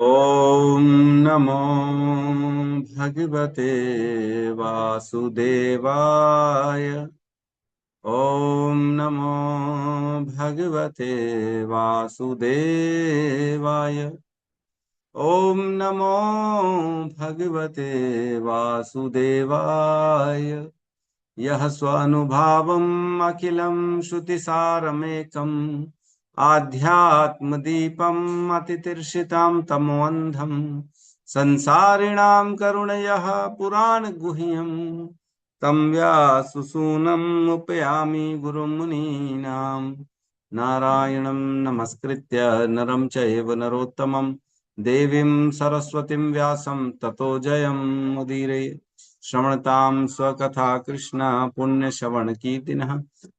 ओम नमो भगवते वासुदेवाय। ओम नमो भगवते वासुदेवाय। ओम नमो भगवते वासुदेवाय। यः स्वानुभावम् अखिलं श्रुतिसारमेकम् आध्यात्मदीपम् अतितीर्षितां तमोऽन्धम् संसारिणां करुणयः पुराणगुह्यम् तं व्याससूनम् उपयामि गुरुमुनीनां। नारायणं नमस्कृत्य नरं चैव नरोत्तमं देवीं सरस्वतीं व्यासं ततो जयमुदीरये। श्रवणतां स्वकथा कृष्ण पुण्य श्रवण कीर्तिनः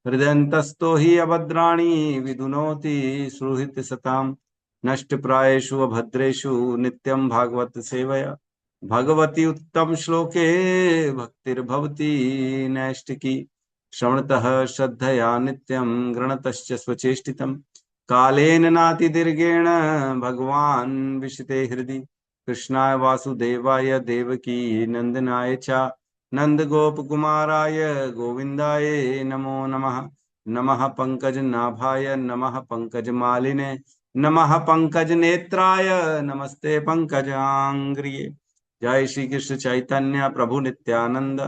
हृदयन्तस्तो हि अभद्राणि विदुनोति सुहृत् सतां नष्ट प्रायेषु अभद्रेषु नित्यं भागवत सेवया भगवती उत्तम श्लोके भक्तिर्भवति नैष्टिकी। श्रवणतः श्रद्धया नित्यं गृणतश्च स्वचेष्टितं कालेन नातिदीर्घेण भगवान् विशते हृदि। कृष्णाय वासुदेवाय देवकी नंदनाय च नंदगोपकुमाराय गोविन्दाय नमो नमः। नमः पंकजनाभाय नमः पंकजमालिने नमः पंकजनेत्राय नमस्ते पंकजांग्रिये। जय श्री कृष्ण चैतन्य प्रभु नित्यानंद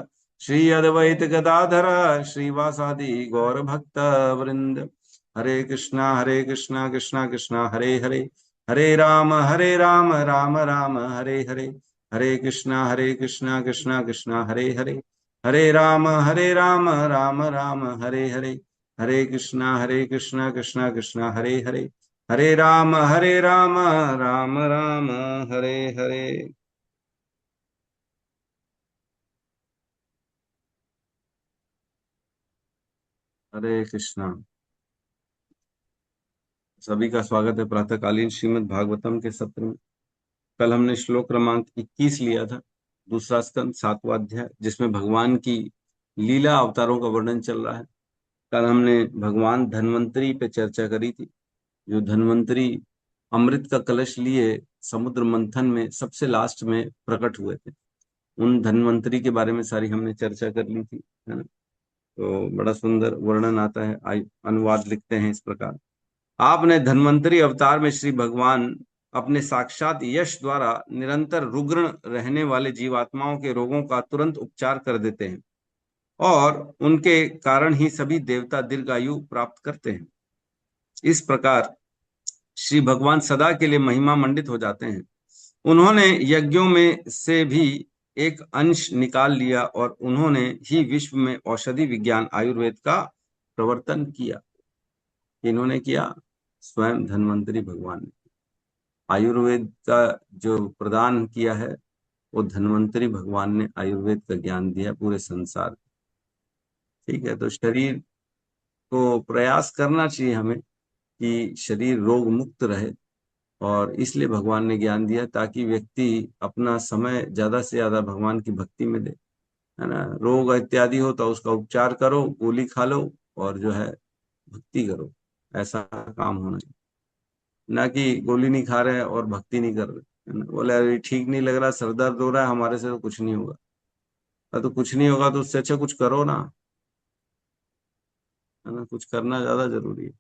श्री अद्वैत गदाधर श्रीवासादि गौर भक्त वृंद। हरे कृष्णा कृष्णा कृष्णा हरे हरे हरे राम राम राम हरे हरे। हरे कृष्णा कृष्णा कृष्णा हरे हरे हरे राम राम राम हरे हरे। हरे कृष्णा कृष्णा कृष्णा हरे हरे हरे राम राम राम हरे हरे। हरे कृष्णा। सभी का स्वागत है प्रातःकालीन श्रीमद् भागवतम के सत्र में। कल हमने श्लोक क्रमांक 21 लिया था, दूसरा स्कंद 7वां अध्याय, जिसमें भगवान की लीला अवतारों का वर्णन चल रहा है। कल हमने भगवान धन्वंतरी पे चर्चा करी थी, जो धन्वंतरी अमृत का कलश लिए समुद्र मंथन में सबसे लास्ट में प्रकट हुए थे। उन धन्वंतरी के बारे में सारी हमने चर्चा कर ली थी, है ना। तो बड़ा सुंदर वर्णन आता है। अनुवाद लिखते हैं इस प्रकार। आपने धन्वंतरी अवतार में श्री भगवान अपने साक्षात यश द्वारा निरंतर रुग्ण रहने वाले जीवात्माओं के रोगों का तुरंत उपचार कर देते हैं और उनके कारण ही सभी देवता दीर्घायु प्राप्त करते हैं। इस प्रकार श्री भगवान सदा के लिए महिमा मंडित हो जाते हैं। उन्होंने यज्ञों में से भी एक अंश निकाल लिया और उन्होंने ही विश्व में औषधि विज्ञान आयुर्वेद का प्रवर्तन किया। इन्होंने किया, स्वयं धन्वंतरी भगवान ने आयुर्वेद का जो प्रदान किया है, वो धन्वंतरी भगवान ने आयुर्वेद का ज्ञान दिया पूरे संसार को। ठीक है, तो शरीर को प्रयास करना चाहिए हमें कि शरीर रोग मुक्त रहे, और इसलिए भगवान ने ज्ञान दिया ताकि व्यक्ति अपना समय ज्यादा से ज्यादा भगवान की भक्ति में दे, है ना। रोग इत्यादि हो तो उसका उपचार करो, गोली खा लो और जो है भक्ति करो, ऐसा काम होना चाहिए। ना कि गोली नहीं खा रहे हैं और भक्ति नहीं कर रहे, है ना। बोले अरे ठीक नहीं लग रहा, सर दर्द हो रहा है, हमारे से तो कुछ नहीं होगा। तो कुछ नहीं होगा तो उससे अच्छा कुछ करो ना, है ना। कुछ करना ज्यादा जरूरी है।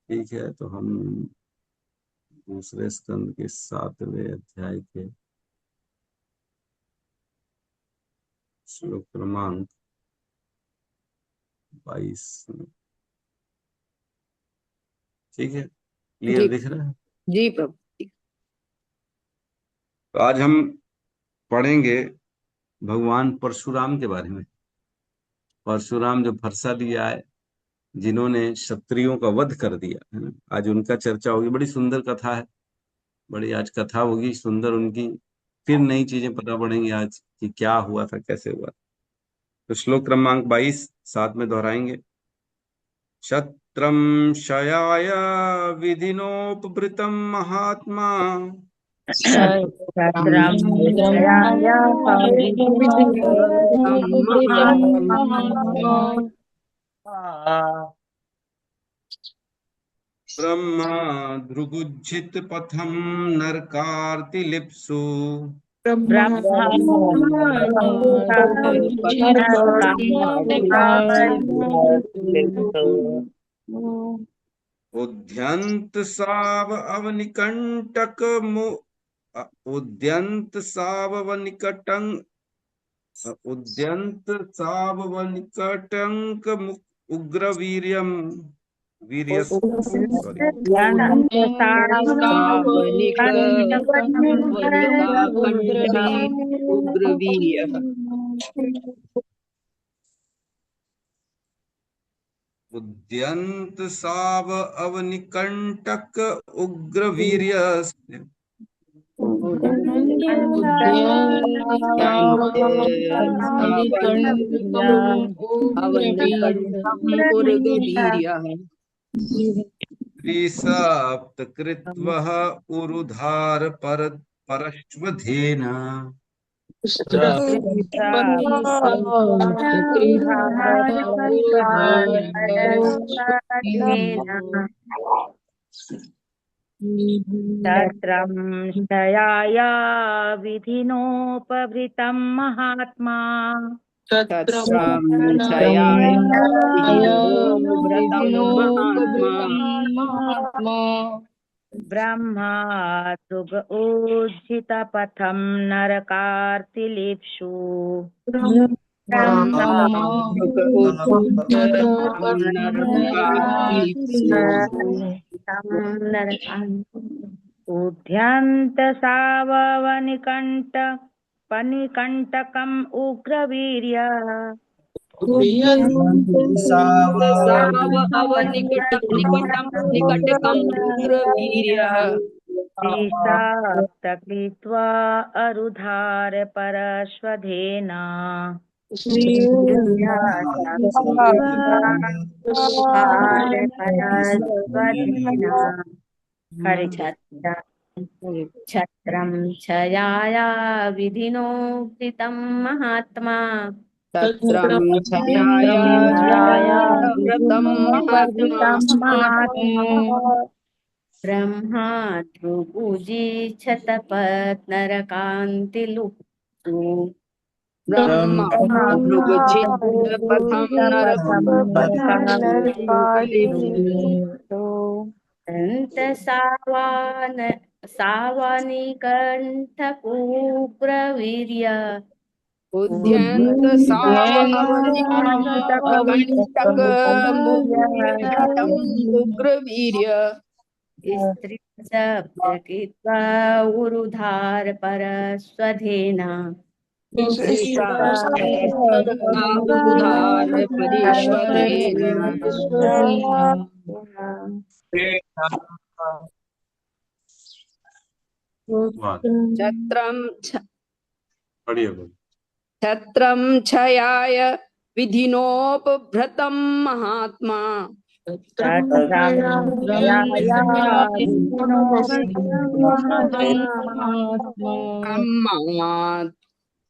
ठीक है, तो हम दूसरे स्कंद के 7वें अध्याय के श्लोक क्रमांक 22 में। ठीक है, क्लियर जी दिख रहा है। जी प्रभु। तो आज हम पढ़ेंगे भगवान परशुराम के बारे में। परशुराम जो फरसा लिया है, जिन्होंने क्षत्रियों का वध कर दिया, है ना, आज उनका चर्चा होगी। बड़ी सुंदर कथा है, बड़ी आज कथा होगी सुंदर उनकी। फिर नई चीजें पता पड़ेंगी आज कि क्या हुआ था, कैसे हुआ। तो श्लोक क्रमांक 22 साथ में दोहराएंगे। क्षत्रम क्षयाय विधिनोपवृतम महात्मा छत्रं जयाय महात्मा महात्मा ब्रह्मा भृगुज्झित पथम नरकार्तिलिप्सु ब्रह्मा उद्यंत साव अवनिकंटक उद्यंत साववनिकटं उद्यंत साववनिकटंक उग्रवीर्यम वीर्यस सॉरी सावनिक वनिका कंठवीर उग्रवीर्यः उद्यंत साव अवनिकंटक उग्रवीर्यस अवनिकण्ठम् उर्गवीर्यः त्रिसप्तकृत्वः उरुधार परश्वधेन तत्रं शयाय विधिनोपभृतं महात्मा तत्रं शयाय विधिनोपभृतं महात्मा ब्रह्मा दृग ऊर्जितपथं नरकार्तिलीप्सु ब्रह्मा मृग उद्युक्तं नरकाग्निषु उद्यन्तसाववनिकण्ठ पनिकण्टकम् उग्रवीर्य साव अवनिकटं निकटकम् उग्रवीर्यः त्रिसप्तकृत्वा अरुधार परश्वधेना हरे छत्रं छाया विधिनोक्तं महात्मा तत्रं छाया व्रतं महात्मा ब्रह्मा भृगुजी छतपत्नरकान्तिलुप्सु ब्रह्मा भृगजित् पथं नरकालिप्सु दन्त सावानिकण्ठकुग्रवीर्य उद्यन्त साव अवनिकण्टक मुग्रवीर्यम् उग्रवीर्य स्त्री सप्तकृत्वा उरुधार परस्वधेना उरुधार परेष्वतेन छत्रं छयाय विधिनोपभृतं महात्मा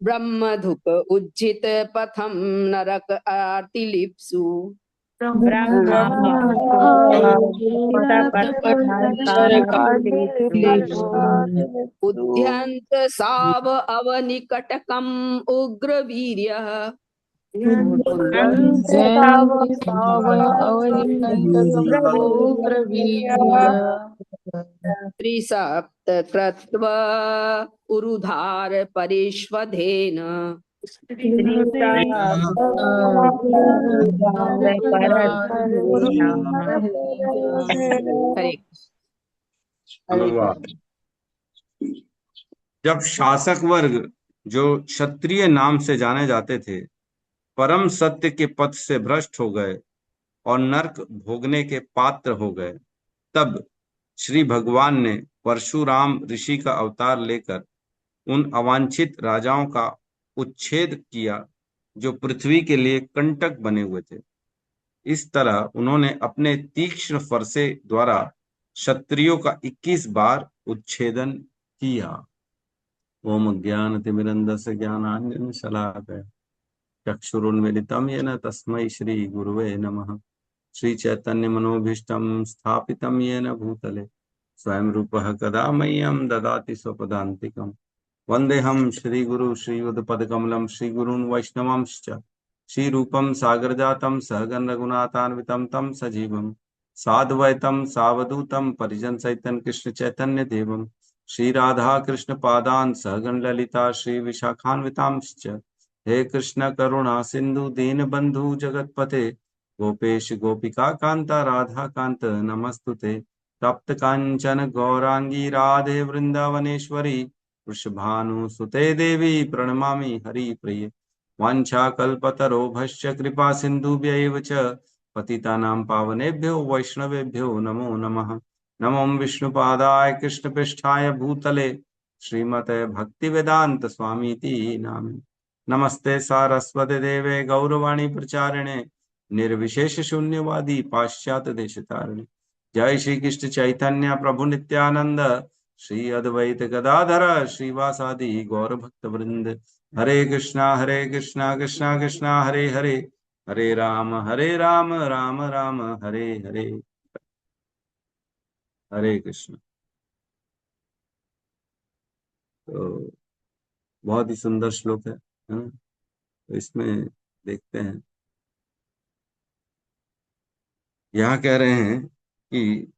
ब्रह्मधुप उज्जित पथं नरक आर्तिलिप्सु उद्यन्त साव अवनिकटकम् उग्रवीर्यः त्रिसप्त उरुधार परेष्वधेन जब शासक वर्ग जो क्षत्रिय नाम से जाने जाते थे परम सत्य के पथ से भ्रष्ट हो गए और नरक भोगने के पात्र हो गए, तब श्री भगवान ने परशुराम ऋषि का अवतार लेकर उन अवांछित राजाओं का उच्छेद किया जो पृथ्वी के लिए कंटक बने हुए थे। इस तरह उन्होंने अपने तीक्ष्ण फरसे द्वारा क्षत्रियों का 21 बार उच्छेदन किया। ओम ज्ञानतिमिरन्धस्य ज्ञानाञ्जनशलाकया चक्षुरुन्मीलितं येन तस्मै श्री गुरुवे नमः। श्री चैतन्य मनोभीष्टम स्थापितम येन भूतले स्वयं रूपः कदा मह्यं ददाति स्वपदान्तिकम्। वन्देऽहं श्रीगुरु श्रीयुतपदकमलं श्रीगुरून् वैष्णवांश्च श्रीरूपं सागरजातं सहगण रघुनाथान्वितं तं सजीवं साद्वैतं सावधूतं परिजन सहितं कृष्ण चैतन्य देवं श्री राधा कृष्ण पादान् सहगण ललिता श्री विशाखान्वितांश्च। हे कृष्ण करुणा सिंधु दीनबंधु जगतपते गोपेश गोपिका कांता राधा कांत नमस्तुते। तप्त कांचन गौरांगी राधे वृंदावनेश्वरी वृषभानुसुते देवी प्रणमामि हरिप्रिये। वाञ्छाकल्पतरोभश्च कृपा सिन्धुभ्यैव च पतितानां पावनेभ्यो वैष्णवेभ्यो नमो नमः। नमो विष्णुपादाय कृष्णपृष्ठाय भूतले श्रीमते भक्तिवेदांत स्वामीति नामिने। नमस्ते सारस्वते देवे गौरवाणी प्रचारिणे निर्विशेष शून्यवादी पाश्चात्य देशतारिणे। जय श्री कृष्ण चैतन्य प्रभु नित्यानंद श्री अद्वैत गदाधर श्रीवासादि गौर भक्त वृंद। हरे कृष्णा कृष्णा कृष्णा हरे हरे हरे राम राम राम हरे हरे। हरे कृष्ण। तो बहुत ही सुंदर श्लोक है ना। तो इसमें देखते हैं, यहाँ कह रहे हैं कि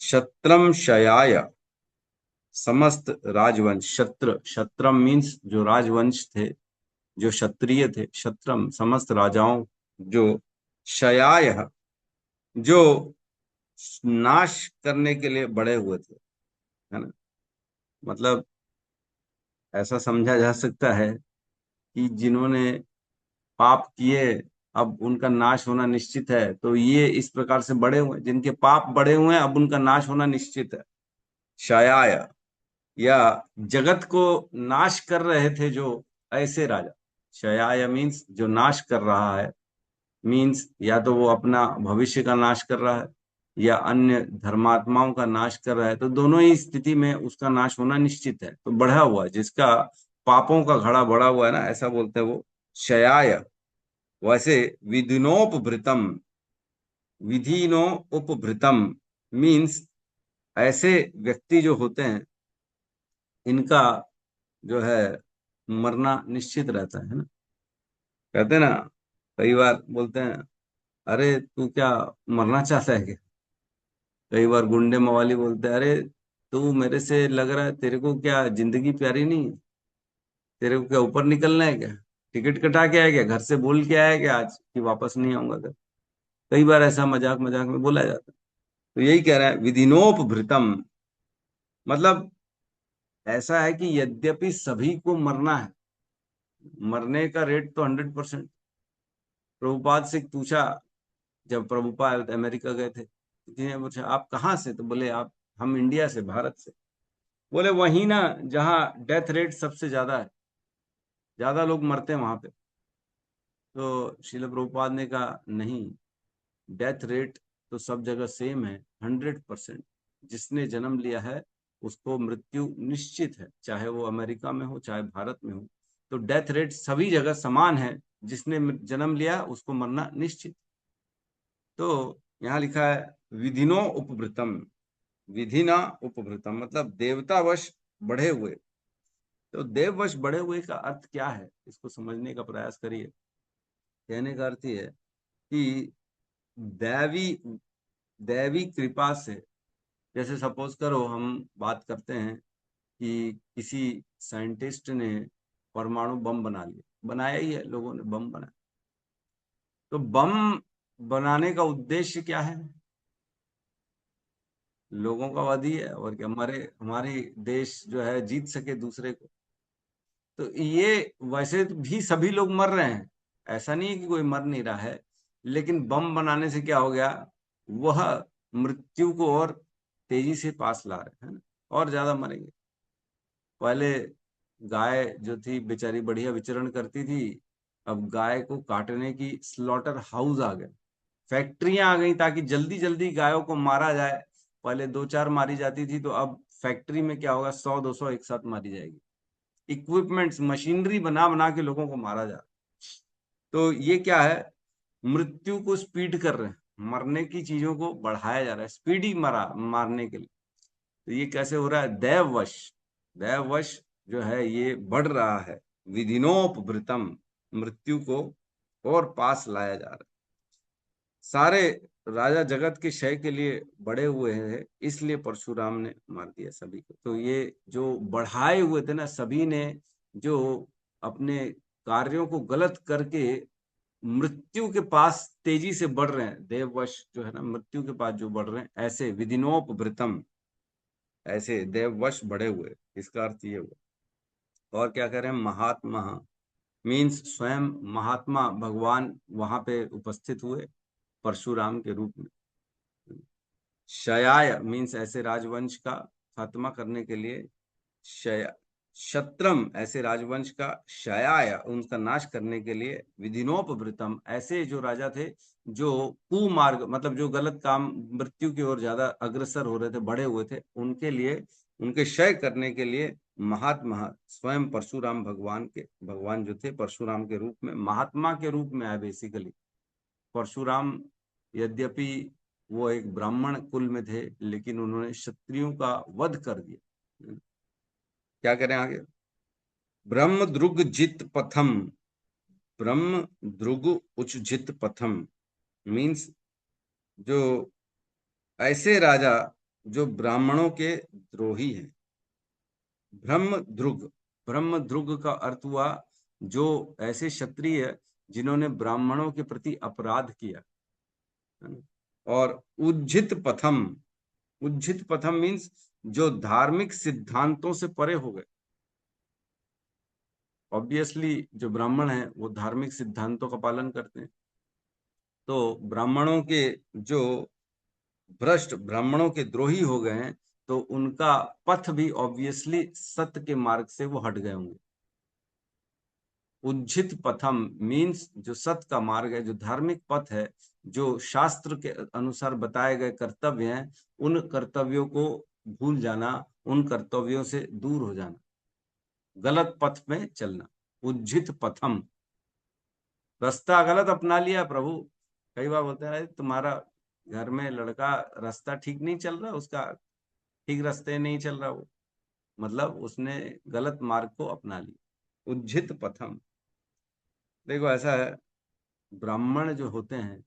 शत्रम शयाय समस्त राजवंश। शत्रम मीन्स जो राजवंश थे, जो क्षत्रिय थे, शत्रम समस्त राजाओं, जो शयाय जो नाश करने के लिए बढ़े हुए थे, है ना। मतलब ऐसा समझा जा सकता है कि जिन्होंने पाप किए अब उनका नाश होना निश्चित है, तो ये इस प्रकार से बढ़े हुए, जिनके पाप बढ़े हुए हैं अब उनका नाश होना निश्चित है। शयाय या जगत को नाश कर रहे थे जो ऐसे राजा। शयाय मीन्स जो नाश कर रहा है, मीन्स या तो वो अपना भविष्य का नाश कर रहा है या अन्य धर्मात्माओं का नाश कर रहा है, तो दोनों ही स्थिति में उसका नाश होना निश्चित है। तो बढ़ा हुआ, जिसका पापों का घड़ा बढ़ा हुआ है ना, ऐसा बोलते हैं वो शयाय। वैसे विधिनोपभृतम, विधिनो उपभृतम मीन्स ऐसे व्यक्ति जो होते हैं इनका जो है मरना निश्चित रहता है ना। कहते हैं ना, कई बार बोलते हैं अरे तू क्या मरना चाहता है क्या। कई बार गुंडे मवाली बोलते हैं अरे तू मेरे से लग रहा है, तेरे को क्या जिंदगी प्यारी नहीं है, तेरे को क्या ऊपर निकलना है क्या, टिकट कटा के आया क्या, घर से बोल के आया क्या आज कि वापस नहीं आऊंगा घर। कई बार ऐसा मजाक मजाक में बोला जाता है। तो यही कह रहा है विधिनोपभृतम, मतलब ऐसा है कि यद्यपि सभी को मरना है, मरने का रेट तो 100%। प्रभुपाद से पूछा, जब प्रभुपाद अमेरिका गए थे, किसी ने पूछा आप कहाँ से, तो बोले आप हम इंडिया से, भारत से। बोले वही ना जहाँ डेथ रेट सबसे ज्यादा है, ज्यादा लोग मरते हैं वहां पे। तो श्रील प्रभुपाद ने कहा नहीं, डेथ रेट तो सब जगह सेम है, 100%। जिसने जन्म लिया है उसको मृत्यु निश्चित है, चाहे वो अमेरिका में हो चाहे भारत में हो। तो डेथ रेट सभी जगह समान है, जिसने जन्म लिया उसको मरना निश्चित। तो यहाँ लिखा है विधिनो उपभृतम, विधिना उपभृतम मतलब देवतावश बढ़े हुए। तो देववश बढ़े हुए का अर्थ क्या है, इसको समझने का प्रयास करिए। कहने का अर्थ ये है कि दैवी दैवी कृपा से, जैसे सपोज करो हम बात करते हैं कि किसी साइंटिस्ट ने परमाणु बम बना लिया, बनाया ही है, लोगों ने बम बनाया। तो बम बनाने का उद्देश्य क्या है, लोगों का वध ही है, और क्या, हमारे देश जो है जीत सके दूसरे को। तो ये वैसे भी सभी लोग मर रहे हैं, ऐसा नहीं है कि कोई मर नहीं रहा है, लेकिन बम बनाने से क्या हो गया, वह मृत्यु को और तेजी से पास ला रहे हैं ना, और ज्यादा मरेंगे। पहले गाय जो थी बेचारी बढ़िया विचरण करती थी, अब गाय को काटने की स्लॉटर हाउस आ गए, फैक्ट्रियां आ गई ताकि जल्दी जल्दी गायों को मारा जाए। पहले 2-4 मारी जाती थी, तो अब फैक्ट्री में क्या होगा, 100-200 एक साथ मारी जाएगी। इक्विपमेंट्स, मशीनरी बना बना के लोगों को मारा जा रहा है। तो ये क्या है, मृत्यु को स्पीड कर रहे हैं, मरने की चीजों को बढ़ाया जा रहा है, स्पीडी मारने के लिए। तो ये कैसे हो रहा है? दैववश, दैववश जो है ये बढ़ रहा है। विधिनोपभृतम, मृत्यु को और पास लाया जा रहा है। सारे राजा जगत के क्षय के लिए बड़े हुए हैं, इसलिए परशुराम ने मार दिया सभी को। तो ये जो बढ़ाए हुए थे ना, सभी ने जो अपने कार्यों को गलत करके मृत्यु के पास तेजी से बढ़ रहे हैं, देववश जो है ना, मृत्यु के पास जो बढ़ रहे हैं, ऐसे विधिनोपभृतम, ऐसे देववश बढ़े हुए, इसका अर्थ ये हुआ। और क्या कह रहे हैं? महात्मा मीन्स स्वयं महात्मा भगवान वहां पे उपस्थित हुए परशुराम के रूप में। क्षयाय मीन्स ऐसे राजवंश का खात्मा करने के लिए, क्षय शत्रम ऐसे राजवंश का, क्षयाय उनका नाश करने के लिए, विधिनोपभृतम ऐसे जो राजा थे जो कुमार्ग मतलब जो गलत काम, मृत्यु की ओर ज्यादा अग्रसर हो रहे थे, बढ़े हुए थे, उनके लिए, उनके क्षय करने के लिए महात्मा स्वयं परशुराम भगवान जो थे परशुराम के रूप में, महात्मा के रूप में आए बेसिकली। परशुराम यद्यपि वो एक ब्राह्मण कुल में थे, लेकिन उन्होंने क्षत्रियों का वध कर दिया। क्या करें आगे? ब्रह्म द्रुग जित पथम, ब्रह्म द्रुग उच्चित पथम मीन्स जो ऐसे राजा जो ब्राह्मणों के द्रोही हैं। ब्रह्म द्रुग का अर्थ हुआ जो ऐसे क्षत्रिय जिन्होंने ब्राह्मणों के प्रति अपराध किया। और उज्जित पथम मीन्स जो धार्मिक सिद्धांतों से परे हो गए। ऑब्वियसली जो ब्राह्मण है वो धार्मिक सिद्धांतों का पालन करते हैं, तो ब्राह्मणों के जो भ्रष्ट, ब्राह्मणों के द्रोही हो गए हैं, तो उनका पथ भी ऑब्वियसली सत्य के मार्ग से वो हट गए होंगे। उज्जित पथम मीन्स जो सत्य का मार्ग है, जो धार्मिक पथ है, जो शास्त्र के अनुसार बताए गए कर्तव्य हैं, उन कर्तव्यों को भूल जाना, उन कर्तव्यों से दूर हो जाना, गलत पथ में चलना। उज्जित पथम, रास्ता गलत अपना लिया प्रभु। कई बार बोलते हैं तुम्हारा घर में लड़का रास्ता ठीक नहीं चल रहा, उसका ठीक रास्ते नहीं चल रहा, वो मतलब उसने गलत मार्ग को अपना लिया। उज्जित पथम, देखो ऐसा है, ब्राह्मण जो होते हैं,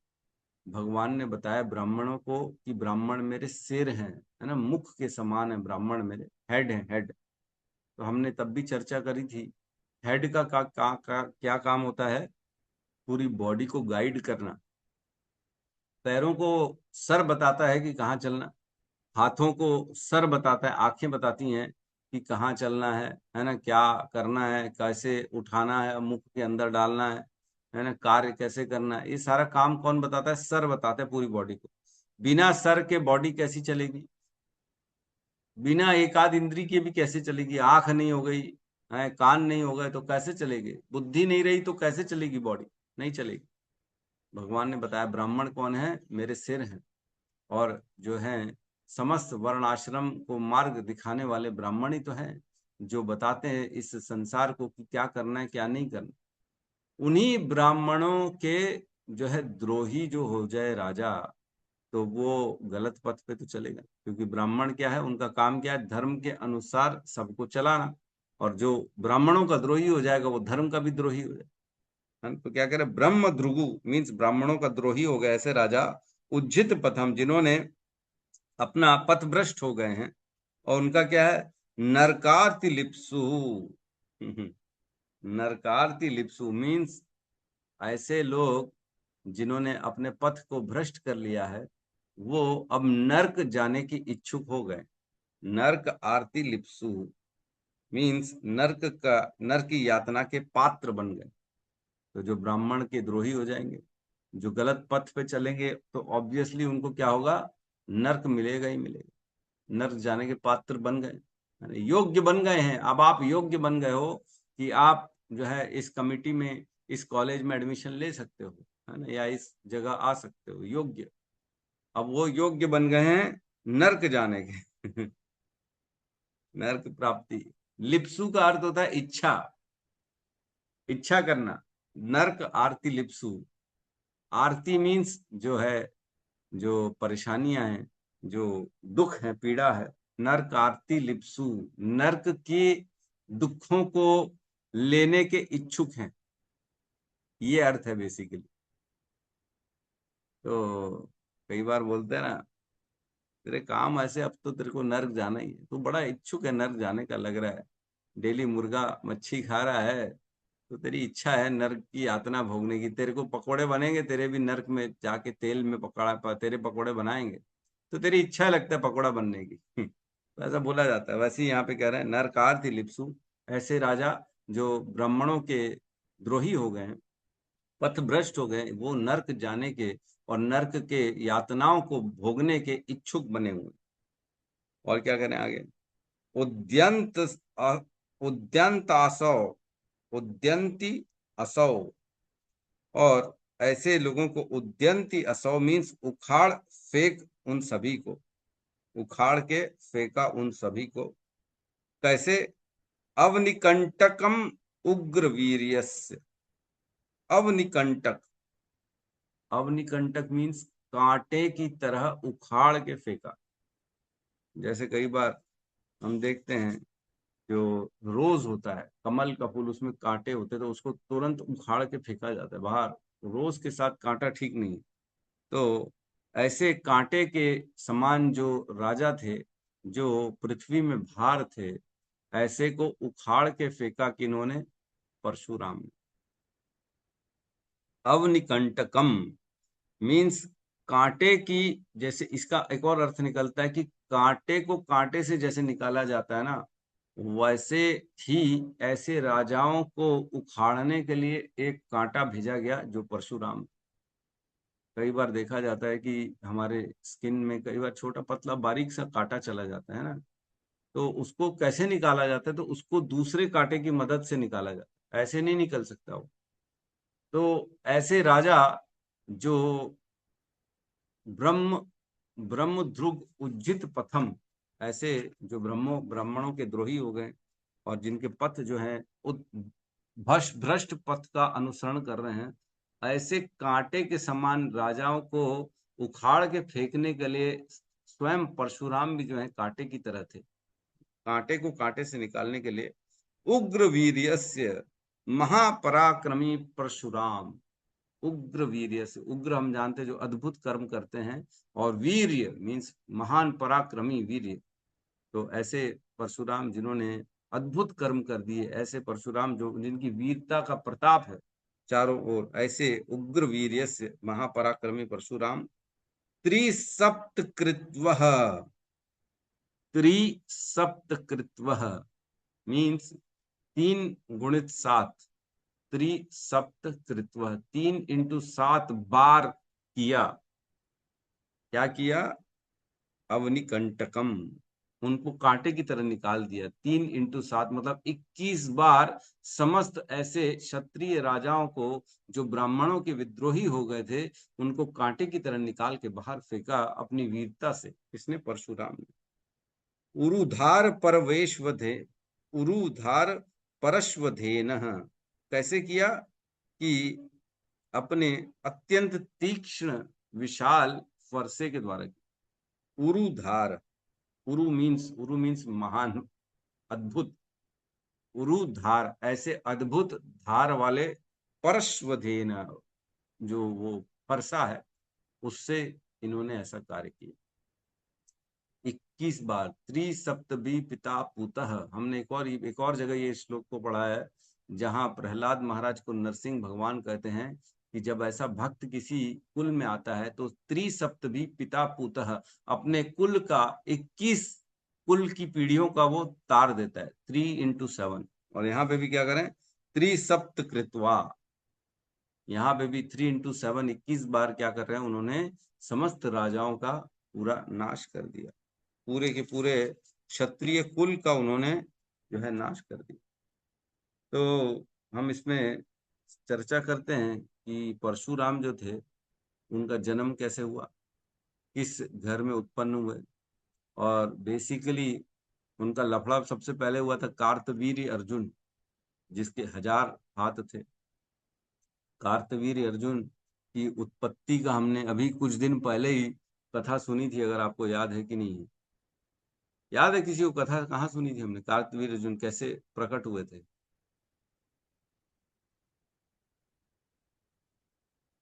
भगवान ने बताया ब्राह्मणों को कि ब्राह्मण मेरे सिर हैं, है ना, मुख के समान है ब्राह्मण, मेरे हेड है, हेड। तो हमने तब भी चर्चा करी थी, हेड का क्या काम होता है? पूरी बॉडी को गाइड करना। पैरों को सर बताता है कि कहाँ चलना, हाथों को सर बताता है, आंखें बताती हैं कि कहाँ चलना है ना, क्या करना है, कैसे उठाना है, मुख के अंदर डालना है ना, कार्य कैसे करना है, ये सारा काम कौन बताता है? सर बताता है पूरी बॉडी को। बिना सर के बॉडी कैसी चलेगी? बिना एक आध इंद्री के भी कैसे चलेगी? आंख नहीं हो गई है, कान नहीं हो गए तो कैसे चलेगी? बुद्धि नहीं रही तो कैसे चलेगी बॉडी? नहीं चलेगी। भगवान ने बताया ब्राह्मण कौन है? मेरे सिर हैं। और जो है समस्त वर्ण आश्रम को मार्ग दिखाने वाले ब्राह्मण ही तो हैं, जो बताते हैं इस संसार को कि क्या करना है क्या नहीं करना। उन्हीं ब्राह्मणों के जो है द्रोही जो हो जाए राजा, तो वो गलत पथ पे तो चलेगा, क्योंकि ब्राह्मण क्या है, उनका काम क्या है? धर्म के अनुसार सबको चलाना। और जो ब्राह्मणों का द्रोही हो जाएगा वो धर्म का भी द्रोही हो जाएगा। तो क्या कह रहे? ब्रह्म ध्रुगु मीन्स ब्राह्मणों का द्रोही हो गए ऐसे राजा, उज्जित पथम जिन्होंने अपना पथ भ्रष्ट हो गए हैं। और उनका क्या है? नरकार्ति लिप्सु। नरकार्ति लिप्सु मीन्स ऐसे लोग जिन्होंने अपने पथ को भ्रष्ट कर लिया है, वो अब नरक जाने की इच्छुक हो गए। नरक आरती लिप्सु मीन्स नरक की यातना के पात्र बन गए। तो जो ब्राह्मण के द्रोही हो जाएंगे, जो गलत पथ पे चलेंगे, तो ऑब्वियसली उनको क्या होगा? नरक मिलेगा ही मिलेगा, नरक जाने के पात्र बन गए, योग्य बन गए हैं। अब आप योग्य बन गए हो कि आप जो है इस कमिटी में, इस कॉलेज में एडमिशन ले सकते हो, है ना, या इस जगह आ सकते हो, योग्य। अब वो योग्य बन गए हैं नरक जाने के। नरक प्राप्ति। लिप्सु का अर्थ होता है इच्छा, इच्छा करना। नरक आरती लिप्सु, आरती मीन्स जो है, जो परेशानियां हैं, जो दुख है, पीड़ा है। नर्क आरती लिप्सु, नर्क के दुखों को लेने के इच्छुक हैं, ये अर्थ है बेसिकली। तो कई बार बोलते हैं ना, तेरे काम ऐसे, अब तो तेरे को नर्क जाना ही है, तू बड़ा इच्छुक है नर्क जाने का लग रहा है, डेली मुर्गा मच्छी खा रहा है, तो तेरी इच्छा है नर्क की यातना भोगने की। तेरे को पकोड़े बनेंगे, तेरे भी नर्क में जाके तेल में पकड़ा तेरे पकोड़े बनाएंगे, तो तेरी इच्छा लगता है पकोड़ा बनने की। तो ऐसा बोला जाता है। वैसे ही यहाँ पे कह रहे हैं नरकार्थी लिप्सु, ऐसे राजा जो ब्राह्मणों के द्रोही हो गए हैं, पथभ्रष्ट हो गए, वो नर्क जाने के और नर्क के यातनाओं को भोगने के इच्छुक बने हुए। और क्या करें आगे, उद्यंत उद्यंत असौ, उद्यंती असौ, और ऐसे लोगों को उद्यंती असौ मीन्स उखाड़ फेंक उन सभी को, उखाड़ के फेंका उन सभी को। कैसे, अवनिकंटकम उग्र वीर्यस्य, अवनिकंटक, अवनिकंटक मीन्स कांटे की तरह उखाड़ के फेंका। जैसे कई बार हम देखते हैं, जो रोज होता है, कमल का फूल, उसमें कांटे होते हैं, तो उसको तुरंत उखाड़ के फेंका जाता है बाहर। रोज के साथ कांटा ठीक नहीं है। तो ऐसे कांटे के समान जो राजा थे, जो पृथ्वी में भार थे, ऐसे को उखाड़ के फेंका किन्होंने, परशुराम ने। अवनिकंटकम मीन्स कांटे की, जैसे इसका एक और अर्थ निकलता है कि कांटे को कांटे से जैसे निकाला जाता है ना, वैसे ही ऐसे राजाओं को उखाड़ने के लिए एक कांटा भेजा गया, जो परशुराम। कई बार देखा जाता है कि हमारे स्किन में कई बार छोटा पतला बारीक सा कांटा चला जाता है ना, तो उसको कैसे निकाला जाता है, तो उसको दूसरे कांटे की मदद से निकाला जाता है, ऐसे नहीं निकल सकता वो। तो ऐसे राजा जो ब्रह्म ब्रह्मध्रुग उज्जित पथम, ऐसे जो ब्राह्मणों के द्रोही हो गए और जिनके पथ जो है भ्रष्ट पथ का अनुसरण कर रहे हैं, ऐसे कांटे के समान राजाओं को उखाड़ के फेंकने के लिए स्वयं परशुराम भी जो है कांटे की तरह थे। कांटे को कांटे से निकालने के लिए उग्र वीर्यस्य महापराक्रमी परशुराम। उग्र वीर्य से, उग्र हम जानते हैं जो अद्भुत कर्म करते हैं, और वीर्य मीन्स महान पराक्रमी वीर्य। तो ऐसे परशुराम जिन्होंने अद्भुत कर्म कर दिए, ऐसे परशुराम जो जिनकी वीरता का प्रताप है चारों ओर, ऐसे उग्र वीर्य से महापराक्रमी परशुराम। त्रिसप्तकृत्वः, त्रिसप्तकृत्वः मीन्स 3 × 7, त्रिसप्तकृत्वः 3 × 7 बार किया। क्या किया, अवनिकंटकम, उनको कांटे की तरह निकाल दिया। 3 × 7 मतलब 21 बार समस्त ऐसे क्षत्रिय राजाओं को, जो ब्राह्मणों के विद्रोही हो गए थे, उनको कांटे की तरह निकाल के बाहर फेंका अपनी वीरता से। किसने, परशुराम ने। उरुधार परवेश्वधे, उरुधार परश्वधेन, कैसे किया कि अपने अत्यंत तीक्ष्ण विशाल फरसे के द्वारा। उरुधार, उरु मीन्स महान, अद्भुत। उरुधार ऐसे अद्भुत धार वाले, परश्वधेन जो वो फरसा है, उससे इन्होंने ऐसा कार्य किया। 21 बार, त्रिसप्तभी पिता पूतः। हमने एक और जगह ये श्लोक को पढ़ा है, जहां प्रहलाद महाराज को नरसिंह भगवान कहते हैं कि जब ऐसा भक्त किसी कुल में आता है, तो त्रिसप्तभी पिता पूतः, अपने कुल का 21 कुल की पीढ़ियों का वो तार देता है, 3 × 7। और यहाँ पे भी क्या करें, त्रिसप्त कृत्वा, यहाँ पे भी 3 × 7, 21 बार क्या कर रहे हैं, उन्होंने समस्त राजाओं का पूरा नाश कर दिया, पूरे के पूरे क्षत्रिय कुल का उन्होंने जो है नाश कर दिया। तो हम इसमें चर्चा करते हैं कि परशुराम जो थे, उनका जन्म कैसे हुआ, किस घर में उत्पन्न हुए, और बेसिकली उनका लफड़ा सबसे पहले हुआ था कार्तवीर्य अर्जुन, जिसके 1000 हाथ थे। कार्तवीर्य अर्जुन की उत्पत्ति का हमने अभी कुछ दिन पहले ही कथा सुनी थी, अगर आपको याद है कि नहीं है। याद है किसी को कथा कहाँ सुनी थी हमने, कार्तवीर्य अर्जुन कैसे प्रकट हुए थे?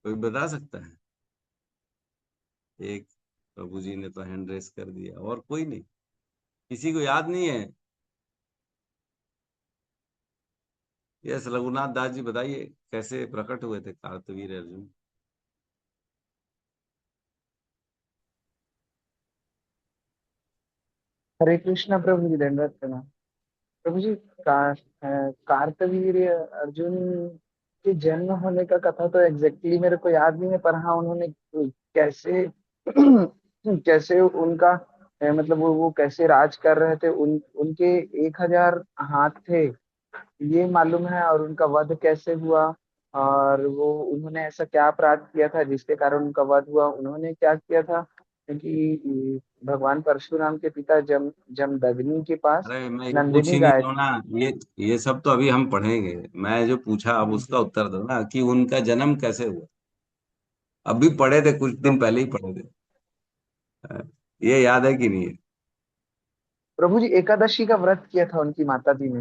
कोई बता सकता है? एक प्रभु जी ने तो हैंड रेस कर दिया, और कोई नहीं, किसी को याद नहीं है? यस, रघुनाथ दास जी बताइए, कैसे प्रकट हुए थे कार्तवीर्य अर्जुन? हरे कृष्णा प्रभु जी, दंडवत प्रणाम। प्रभु जी, कार्तवीर्य अर्जुन के जन्म होने का कथा तो एग्जैक्टली मेरे को याद नहीं है, पर हाँ उन्होंने कैसे कैसे उनका मतलब वो कैसे राज कर रहे थे, उनके 1000 हाथ थे ये मालूम है, और उनका वध कैसे हुआ, और वो उन्होंने ऐसा क्या अपराध किया था जिसके कारण उनका वध हुआ, उन्होंने क्या किया था, क्योंकि भगवान परशुराम के पिता जमदग्नि के पास अरे मैं ये पूछ नंदिनी ही नहीं गाय रहा हूं थी। ना, ये सब तो अभी हम पढ़ेंगे। मैं जो पूछा अब उसका उत्तर दो ना, कि उनका जन्म कैसे हुआ। अभी पढ़े थे, कुछ दिन प्रभु पहले ही पढ़े थे। ये याद है कि नहीं है? प्रभु जी, एकादशी का व्रत किया था उनकी माता जी ने।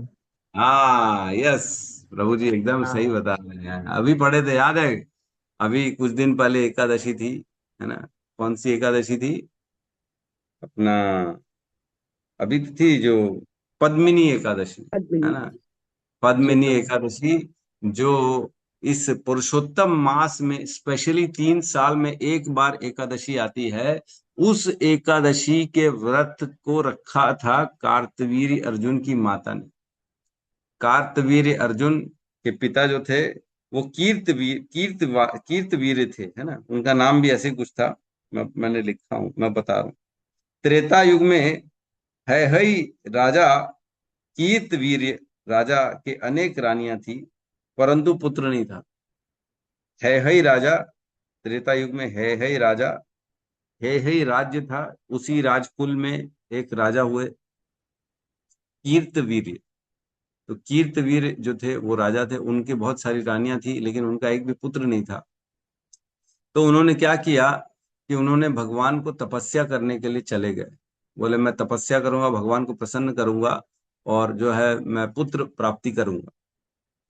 हाँ, यस, प्रभु जी एकदम सही हाँ। बता रहे हैं, अभी पढ़े थे, याद है। अभी कुछ दिन पहले एकादशी थी, है ना? कौन सी एकादशी थी अपना? अभी तो थी जो पद्मिनी एकादशी, है पद्मिनी। ना? जी पद्मिनी प्रभु। एकादशी, जो इस पुरुषोत्तम मास में स्पेशली 3 साल में एक बार एकादशी आती है, उस एकादशी के व्रत को रखा था कार्तवीर्य अर्जुन की माता ने। कार्तवीर्य अर्जुन के पिता जो थे वो कीर्तवीर थे, है ना? उनका नाम भी ऐसे कुछ था। मैंने लिखा हूं, मैं बता रहा हूँ। त्रेता युग में है हई राजा कीर्तवीर्य राजा के अनेक रानियां थी, परंतु पुत्र नहीं था। है हई राजा, त्रेता युग में है हई राजा, है हई राज्य था, उसी राजकुल में एक राजा हुए कीर्तवीर्य। तो कीर्तवीर जो थे वो राजा थे, उनके बहुत सारी रानियां थी, लेकिन उनका एक भी पुत्र नहीं था। तो उन्होंने क्या किया कि उन्होंने भगवान को तपस्या करने के लिए चले गए। बोले मैं तपस्या करूंगा, भगवान को प्रसन्न करूंगा, और जो है मैं पुत्र प्राप्ति करूंगा।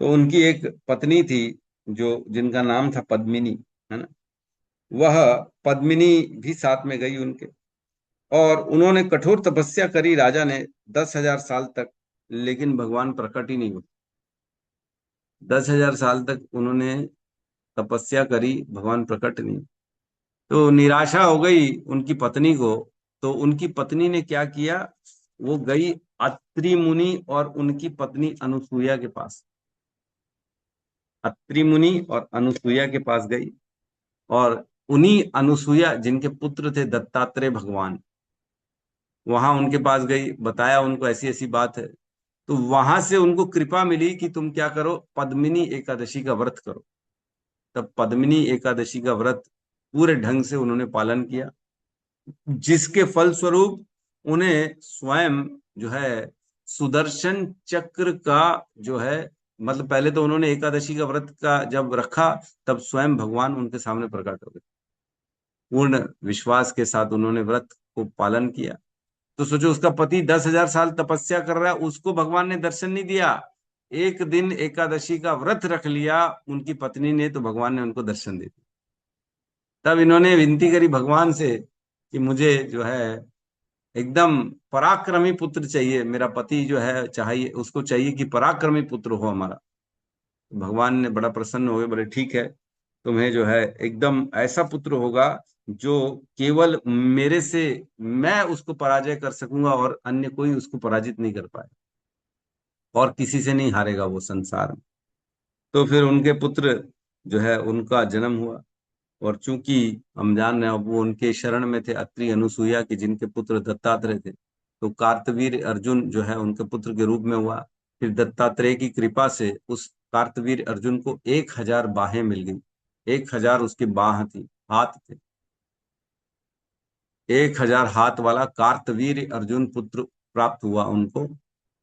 तो उनकी एक पत्नी थी, जो जिनका नाम था पद्मिनी, है ना? वह पद्मिनी भी साथ में गई उनके, और उन्होंने कठोर तपस्या करी राजा ने 10,000 साल तक, लेकिन भगवान प्रकट ही नहीं हुए। 10,000 साल तक उन्होंने तपस्या करी, भगवान प्रकट नहीं। तो निराशा हो गई उनकी पत्नी को। तो उनकी पत्नी ने क्या किया, वो गई अत्रि मुनि और उनकी पत्नी अनुसुईया के पास। अत्रि मुनि और अनुसुईया के पास गई, और उन्हीं अनुसुईया जिनके पुत्र थे दत्तात्रेय भगवान, वहां उनके पास गई, बताया उनको ऐसी ऐसी बात है। तो वहां से उनको कृपा मिली कि तुम क्या करो, पद्मिनी एकादशी का व्रत करो। तब पद्मिनी एकादशी का व्रत पूरे ढंग से उन्होंने पालन किया, जिसके फलस्वरूप उन्हें स्वयं जो है सुदर्शन चक्र का जो है, मतलब पहले तो उन्होंने एकादशी का व्रत का जब रखा, तब स्वयं भगवान उनके सामने प्रकट हो गए। पूर्ण विश्वास के साथ उन्होंने व्रत को पालन किया। तो सोचो, उसका पति 10,000 साल तपस्या कर रहा है, उसको भगवान ने दर्शन नहीं दिया। एक दिन एकादशी का व्रत रख लिया उनकी पत्नी ने, तो भगवान ने उनको दर्शन दे दिया। तब इन्होंने विनती करी भगवान से कि मुझे जो है एकदम पराक्रमी पुत्र चाहिए, मेरा पति जो है चाहिए, उसको चाहिए कि पराक्रमी पुत्र हो हमारा। तो भगवान ने बड़ा प्रसन्न हो गए, बोले ठीक है, तुम्हें जो है एकदम ऐसा पुत्र होगा जो केवल मेरे से मैं उसको पराजय कर सकूंगा, और अन्य कोई उसको पराजित नहीं कर पाए, और किसी से नहीं हारेगा वो संसार में। तो फिर उनके पुत्र जो है उनका जन्म हुआ। और चूंकि हम जान रहे हैं अब वो उनके शरण में थे, अत्रि अनुसुईया के, जिनके पुत्र दत्तात्रेय थे, तो कार्तवीर अर्जुन जो है उनके पुत्र के रूप में हुआ। फिर दत्तात्रेय की कृपा से उस कार्तवीर अर्जुन को 1,000 बाहें मिल गई। 1,000 उसकी बाह थी, हाथ थे। 1,000 हाथ वाला कार्तवीर अर्जुन पुत्र प्राप्त हुआ उनको।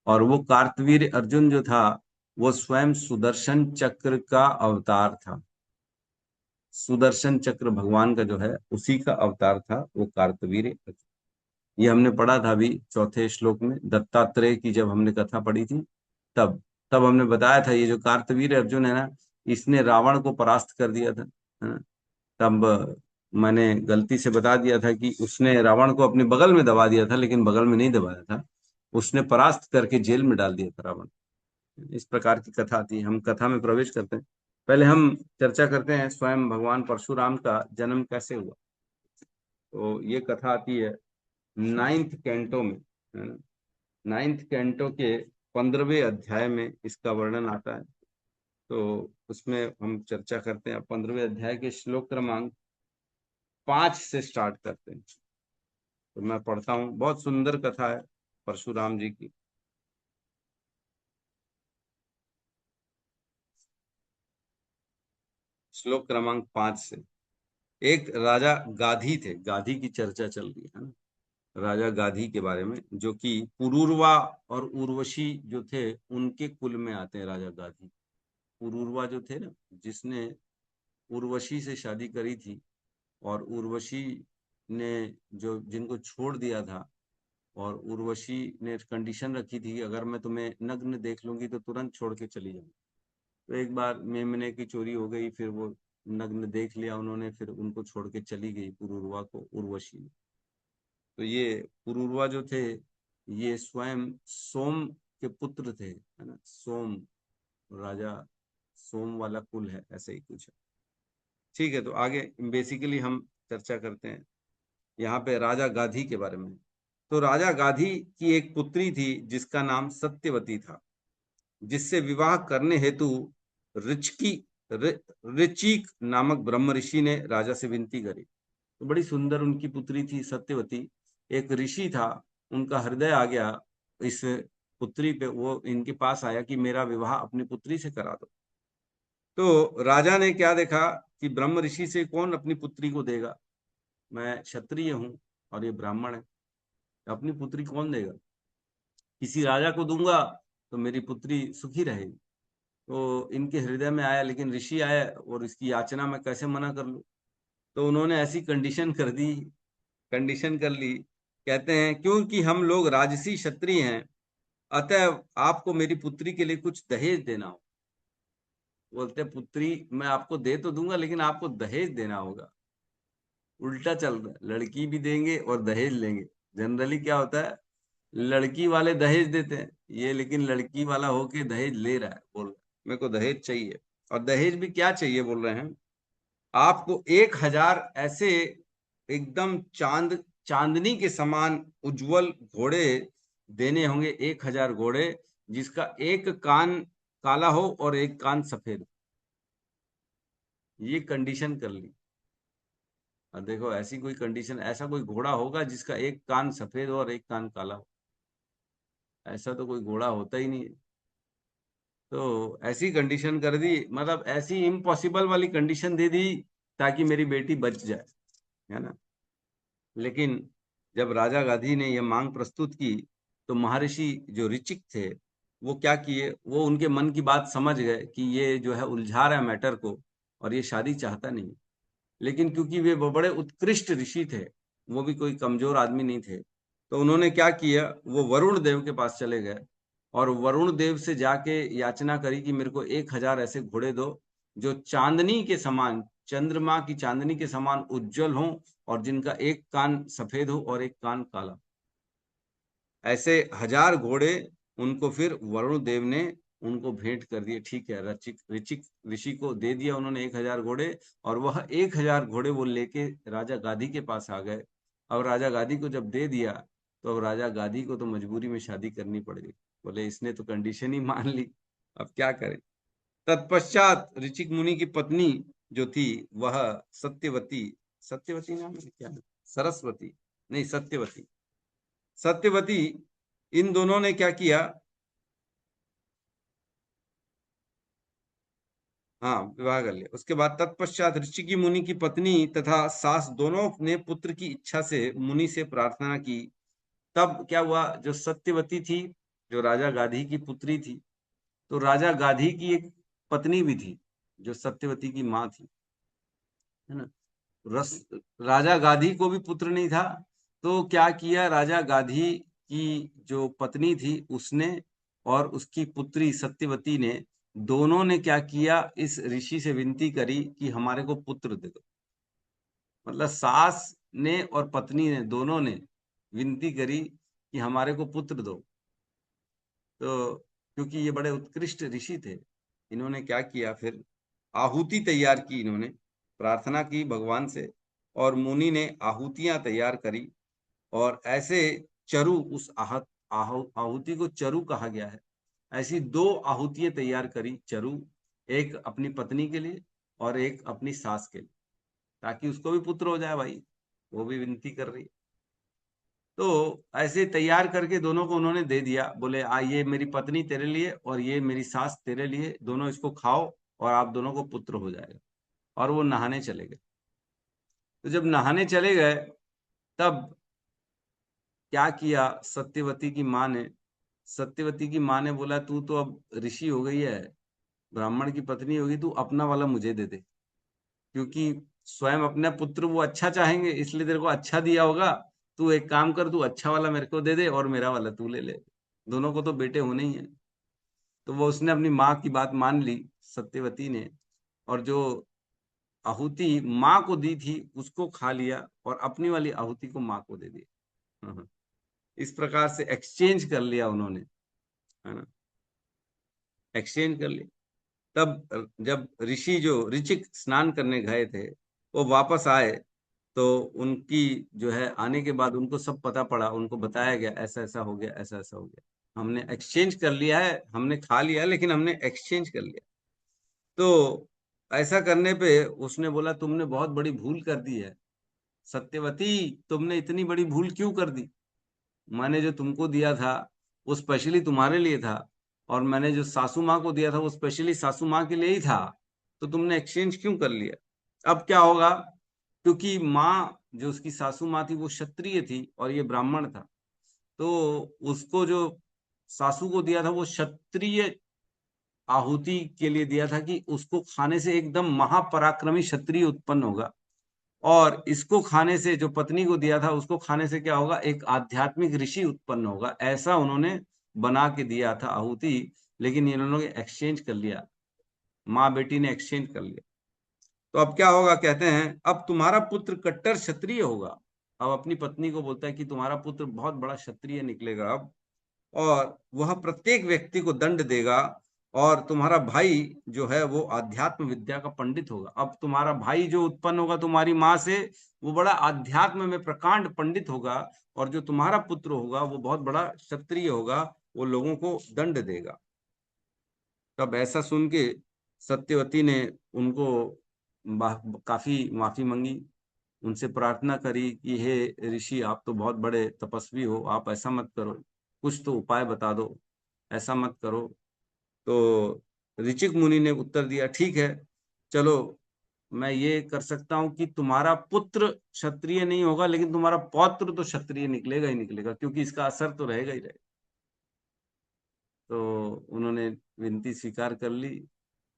और वो कार्तवीर अर्जुन जो था, वो स्वयं सुदर्शन चक्र का अवतार था। सुदर्शन चक्र भगवान का जो है उसी का अवतार था वो कार्तवीर्य अर्जुन। ये हमने पढ़ा था अभी चौथे श्लोक में, दत्तात्रेय की जब हमने कथा पढ़ी थी तब तब हमने बताया था ये जो कार्तवीर्य अर्जुन है ना, इसने रावण को परास्त कर दिया था, है ना। तब मैंने गलती से बता दिया था कि उसने रावण को अपने बगल में दबा दिया था, लेकिन बगल में नहीं दबाया था, उसने परास्त करके जेल में डाल दिया था रावण। इस प्रकार की कथा आती है। हम कथा में प्रवेश करते हैं। पहले हम चर्चा करते हैं स्वयं भगवान परशुराम का जन्म कैसे हुआ। तो ये कथा आती है 9th कैंटो में, है ना। 9th कैंटो के 15वें अध्याय में इसका वर्णन आता है। तो उसमें हम चर्चा करते हैं। 15वें अध्याय के श्लोक क्रमांक 5 से स्टार्ट करते हैं। तो मैं पढ़ता हूँ, बहुत सुंदर कथा है परशुराम जी की। श्लोक क्रमांक 5 से। एक राजा गाधी थे, गाधी की चर्चा चल रही है ना, राजा गाधी के बारे में, जो कि पुरूरवा और उर्वशी जो थे उनके कुल में आते हैं। राजा गाधी पुरूरवा जो थे ना, जिसने उर्वशी से शादी करी थी, और उर्वशी ने जो जिनको छोड़ दिया था, और उर्वशी ने कंडीशन रखी थी कि अगर मैं तुम्हें नग्न देख लूंगी तो तुरंत छोड़ के चली जाऊंगी। तो एक बार मेमने की चोरी हो गई, फिर वो नग्न देख लिया उन्होंने, फिर उनको छोड़ के चली गई पुरूरवा को उर्वशी ने। तो ये पुरूरवा जो थे ये स्वयं सोम के पुत्र थे, है ना। सोम, राजा सोम वाला कुल है, ऐसे ही कुछ है। ठीक है, तो आगे बेसिकली हम चर्चा करते हैं यहाँ पे राजा गाधी के बारे में। तो राजा गाधी की एक पुत्री थी जिसका नाम सत्यवती था, जिससे विवाह करने हेतु ऋचिकी ऋचिक नामक ब्रह्म ऋषि ने राजा से विनती करी। तो बड़ी सुंदर उनकी पुत्री थी सत्यवती। एक ऋषि था, उनका हृदय आ गया इस पुत्री पे, वो इनके पास आया कि मेरा विवाह अपनी पुत्री से करा दो। तो राजा ने क्या देखा कि ब्रह्म ऋषि से कौन अपनी पुत्री को देगा, मैं क्षत्रिय हूं और ये ब्राह्मण है, अपनी पुत्री कौन देगा, किसी राजा को दूंगा तो मेरी पुत्री सुखी रहेगी। तो इनके हृदय में आया, लेकिन ऋषि आए और इसकी याचना मैं कैसे मना कर लूं। तो उन्होंने ऐसी कंडीशन कर दी, कंडीशन कर ली। कहते हैं क्योंकि हम लोग राजसी क्षत्रिय हैं, अतः आपको मेरी पुत्री के लिए कुछ दहेज देना हो। बोलते पुत्री मैं आपको दे तो दूंगा, लेकिन आपको दहेज देना होगा। उल्टा चल रहा है, लड़की भी देंगे और दहेज लेंगे। जनरली क्या होता है, लड़की वाले दहेज देते हैं, ये लेकिन लड़की वाला होके दहेज ले रहा है, बोल रहा है मेरे को दहेज चाहिए। और दहेज भी क्या चाहिए बोल रहे हैं, आपको 1000 ऐसे एकदम चांदनी के समान उज्जवल घोड़े देने होंगे। 1000 घोड़े जिसका एक कान काला हो और एक कान सफेद। ये कंडीशन कर ली। और देखो ऐसी कोई कंडीशन, ऐसा कोई घोड़ा होगा जिसका एक कान सफेद हो और एक कान काला हो? ऐसा तो कोई घोड़ा होता ही नहीं है। तो ऐसी कंडीशन कर दी, मतलब ऐसी इम्पॉसिबल वाली कंडीशन दे दी ताकि मेरी बेटी बच जाए, है ना। लेकिन जब राजा गाधी ने यह मांग प्रस्तुत की तो महर्षि जो ऋचिक थे वो क्या किए, वो उनके मन की बात समझ गए कि ये जो है उलझा रहा है मैटर को, और ये शादी चाहता नहीं। लेकिन क्योंकि वे बड़े उत्कृष्ट ऋषि थे, वो भी कोई कमजोर आदमी नहीं थे, तो उन्होंने क्या किया, वो वरुण देव के पास चले गए और वरुण देव से जाके याचना करी कि मेरे को 1000 ऐसे घोड़े दो जो चांदनी के समान, चंद्रमा की चांदनी के समान उज्जवल हों, और जिनका एक कान सफेद हो और एक कान काला। ऐसे 1000 घोड़े उनको फिर वरुण देव ने उनको भेंट कर दिए। ठीक है, ऋचिक ऋषि को दे दिया उन्होंने 1000 घोड़े, और वह 1000 घोड़े वो लेके राजा गाधी के पास आ गए। अब राजा गाधी को जब दे दिया तो अब राजा गाधी को तो मजबूरी में शादी करनी पड़ गई। बोले इसने तो कंडीशन ही मान ली, अब क्या करें। तत्पश्चात ऋचिक मुनि की पत्नी जो थी वह सत्यवती, सत्यवती नाम है क्या, सरस्वती नहीं सत्यवती, सत्यवती, इन दोनों ने क्या किया, हाँ विवाह कर लिया। उसके बाद तत्पश्चात ऋषिकी मुनि की पत्नी तथा सास दोनों ने पुत्र की इच्छा से मुनि से प्रार्थना की। तब क्या हुआ, जो सत्यवती थी जो राजा गाधी की पुत्री थी, तो राजा गाधी की एक पत्नी भी थी जो सत्यवती की माँ थी। है ना। राजा गाधी को भी पुत्र नहीं था, तो क्या किया राजा गाधी की जो पत्नी थी उसने और उसकी पुत्री सत्यवती ने, दोनों ने क्या किया, इस ऋषि से विनती करी कि हमारे को पुत्र दे दो। मतलब सास ने और पत्नी ने दोनों ने विनती करी कि हमारे को पुत्र दो। तो क्योंकि ये बड़े उत्कृष्ट ऋषि थे, इन्होंने क्या किया, फिर आहुति तैयार की, इन्होंने प्रार्थना की भगवान से, और मुनि ने आहुतियां तैयार करी। और ऐसे चरु, उस आहुति को चरु कहा गया है, ऐसी 2 आहुतियां तैयार करी चरु, एक अपनी पत्नी के लिए और एक अपनी सास के लिए, ताकि उसको भी पुत्र हो जाए भाई, वो भी विनती कर रही है। तो ऐसे तैयार करके दोनों को उन्होंने दे दिया, बोले ये मेरी पत्नी तेरे लिए और ये मेरी सास तेरे लिए, दोनों इसको खाओ और आप दोनों को पुत्र हो जाएगा। और वो नहाने चले गए। तो जब नहाने चले गए तब क्या किया, सत्यवती की माँ ने बोला, तू तो अब ऋषि हो गई है, ब्राह्मण की पत्नी होगी, तू अपना वाला मुझे दे दे, क्योंकि स्वयं अपना पुत्र वो अच्छा चाहेंगे, इसलिए तेरे को अच्छा दिया होगा। तू एक काम कर, तू अच्छा वाला मेरे को दे दे और मेरा वाला तू ले ले, दोनों को तो बेटे होने ही है। तो वो उसने अपनी माँ की बात मान ली, सत्यवती ने, और जो आहुति माँ को दी थी उसको खा लिया और अपनी वाली आहुति को माँ को दे दिया। हाँ, हाँ। इस प्रकार से एक्सचेंज कर लिया उन्होंने, है ना, एक्सचेंज कर लिया। तब जब ऋषि जो ऋचिक स्नान करने गए थे वो वापस आए, तो उनकी जो है आने के बाद उनको सब पता पड़ा, उनको बताया गया ऐसा ऐसा हो गया, ऐसा ऐसा हो गया, हमने एक्सचेंज कर लिया है, हमने खा लिया है, लेकिन हमने एक्सचेंज कर लिया। तो ऐसा करने पे उसने बोला, तुमने बहुत बड़ी भूल कर दी है सत्यवती, तुमने इतनी बड़ी भूल क्यों कर दी? मैंने जो तुमको दिया था वो स्पेशली तुम्हारे लिए था, और मैंने जो सासू माँ को दिया था वो स्पेशली सासू माँ के लिए ही था, तो तुमने एक्सचेंज क्यों कर लिया? अब क्या होगा, क्योंकि माँ जो उसकी सासू माँ थी वो क्षत्रिय थी और ये ब्राह्मण था, तो उसको जो सासू को दिया था वो क्षत्रिय आहुति के लिए दिया था, कि उसको खाने से एकदम महापराक्रमी क्षत्रिय उत्पन्न होगा, और इसको खाने से, जो पत्नी को दिया था उसको खाने से क्या होगा, एक आध्यात्मिक ऋषि उत्पन्न होगा, ऐसा उन्होंने बना के दिया था आहुति। लेकिन इन्होंने एक्सचेंज कर लिया, माँ बेटी ने एक्सचेंज कर लिया। तो अब क्या होगा, कहते हैं अब तुम्हारा पुत्र कट्टर क्षत्रिय होगा। अब अपनी पत्नी को बोलता है कि तुम्हारा पुत्र बहुत बड़ा क्षत्रिय निकलेगा अब, और वह प्रत्येक व्यक्ति को दंड देगा, और तुम्हारा भाई जो है वो आध्यात्म विद्या का पंडित होगा। अब तुम्हारा भाई जो उत्पन्न होगा तुम्हारी माँ से, वो बड़ा आध्यात्म में प्रकांड पंडित होगा, और जो तुम्हारा पुत्र होगा वो बहुत बड़ा क्षत्रिय होगा, वो लोगों को दंड देगा। तब ऐसा सुन के सत्यवती ने उनको काफी माफी मांगी, उनसे प्रार्थना करी कि हे ऋषि, आप तो बहुत बड़े तपस्वी हो, आप ऐसा मत करो, कुछ तो उपाय बता दो, ऐसा मत करो। तो ऋचिक मुनि ने उत्तर दिया, ठीक है, चलो मैं ये कर सकता हूं कि तुम्हारा पुत्र क्षत्रिय नहीं होगा, लेकिन तुम्हारा पौत्र तो क्षत्रिय निकलेगा ही निकलेगा, क्योंकि इसका असर तो रहेगा ही रहेगा। तो उन्होंने विनती स्वीकार कर ली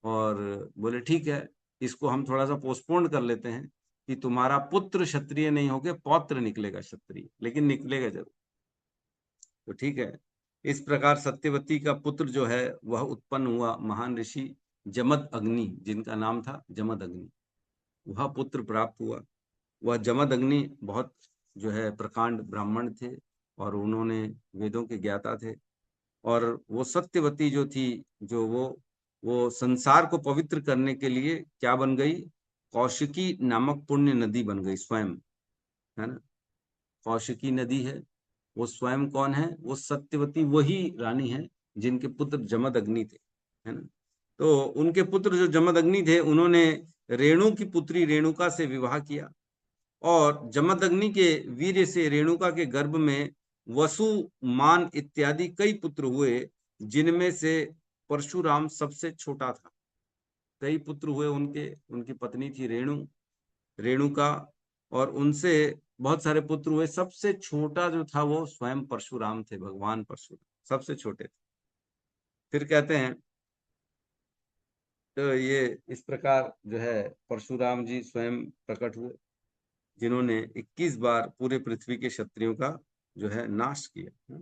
और बोले, ठीक है, इसको हम थोड़ा सा पोस्टपोन कर लेते हैं, कि तुम्हारा पुत्र क्षत्रिय नहीं होके पौत्र निकलेगा क्षत्रिय, लेकिन निकलेगा जरूर। तो ठीक है। इस प्रकार सत्यवती का पुत्र जो है वह उत्पन्न हुआ, महान ऋषि जमद अग्नि, जिनका नाम था जमद अग्नि, वह पुत्र प्राप्त हुआ। वह जमद अग्नि बहुत जो है प्रकांड ब्राह्मण थे, और उन्होंने वेदों के ज्ञाता थे। और वो सत्यवती जो थी, जो वो संसार को पवित्र करने के लिए क्या बन गई, कौशिकी नामक पुण्य नदी बन गई स्वयं, है ना। कौशिकी नदी है, वो स्वयं कौन है, वो सत्यवती वही रानी है जिनके पुत्र जमद अग्नि थे, है ना। तो उनके पुत्र जो जमद अग्नि थे, उन्होंने रेणु की पुत्री रेणुका से विवाह किया, और जमदग्नि के वीर्य से रेणुका के गर्भ में वसु, मान इत्यादि कई पुत्र हुए, जिनमें से परशुराम सबसे छोटा था। कई पुत्र हुए उनके, उनकी पत्नी थी रेणुका, और उनसे बहुत सारे पुत्र हुए। सबसे छोटा जो था वो स्वयं परशुराम थे, भगवान परशुराम सबसे छोटे थे। फिर कहते हैं तो ये इस प्रकार जो है परशुराम जी स्वयं प्रकट हुए, जिन्होंने 21 बार पूरे पृथ्वी के क्षत्रियों का जो है नाश किया।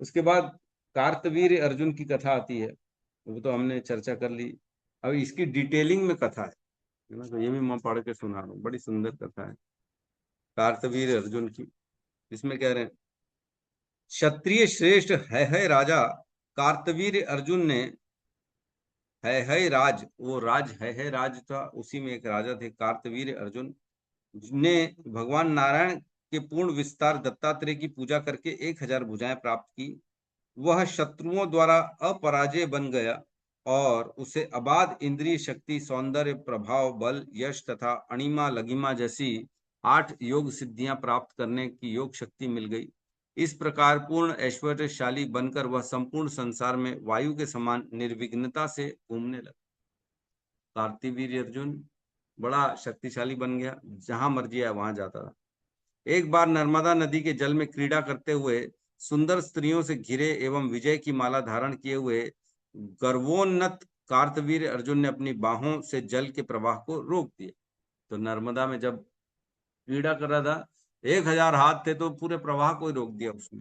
उसके बाद कार्तवीर्य अर्जुन की कथा आती है, वो तो हमने चर्चा कर ली। अब इसकी डिटेलिंग में कथा है ना, तो ये भी मैं पढ़ के सुना रहा हूँ, बड़ी सुंदर कथा है कार्तवीर्य अर्जुन की। इसमें कह रहे हैं, क्षत्रिय श्रेष्ठ है राजा कार्तवीर्य अर्जुन ने, है राज, वो राज है राज था, उसी में एक राजा थे कार्तवीर्य अर्जुन ने भगवान नारायण के पूर्ण विस्तार दत्तात्रेय की पूजा करके 1000 भुजाएं प्राप्त की। वह शत्रुओं द्वारा अपराजय बन गया और उसे अबाध इंद्रिय शक्ति, सौंदर्य, प्रभाव, बल, यश तथा अणिमा लगिमा जैसी 8 योग सिद्धियां प्राप्त करने की योग शक्ति मिल गई। इस प्रकार पूर्ण ऐश्वर्यशाली बनकर वह संपूर्ण संसार में वायु के समान निर्विघ्नता से घूमने लगा। कार्तवीर्य अर्जुन बड़ा शक्तिशाली बन गया, जहां मर्जी आया वहां जाता था। एक बार नर्मदा नदी के जल में क्रीड़ा करते हुए सुंदर स्त्रियों से घिरे एवं विजय की माला धारण किए हुए गर्वोन्नत कार्तवीर्य अर्जुन ने अपनी बाहों से जल के प्रवाह को रोक दिया। तो नर्मदा में जब क्रीड़ा कर रहा था, 1000 हाथ थे, तो पूरे प्रवाह को ही रोक दिया उसने।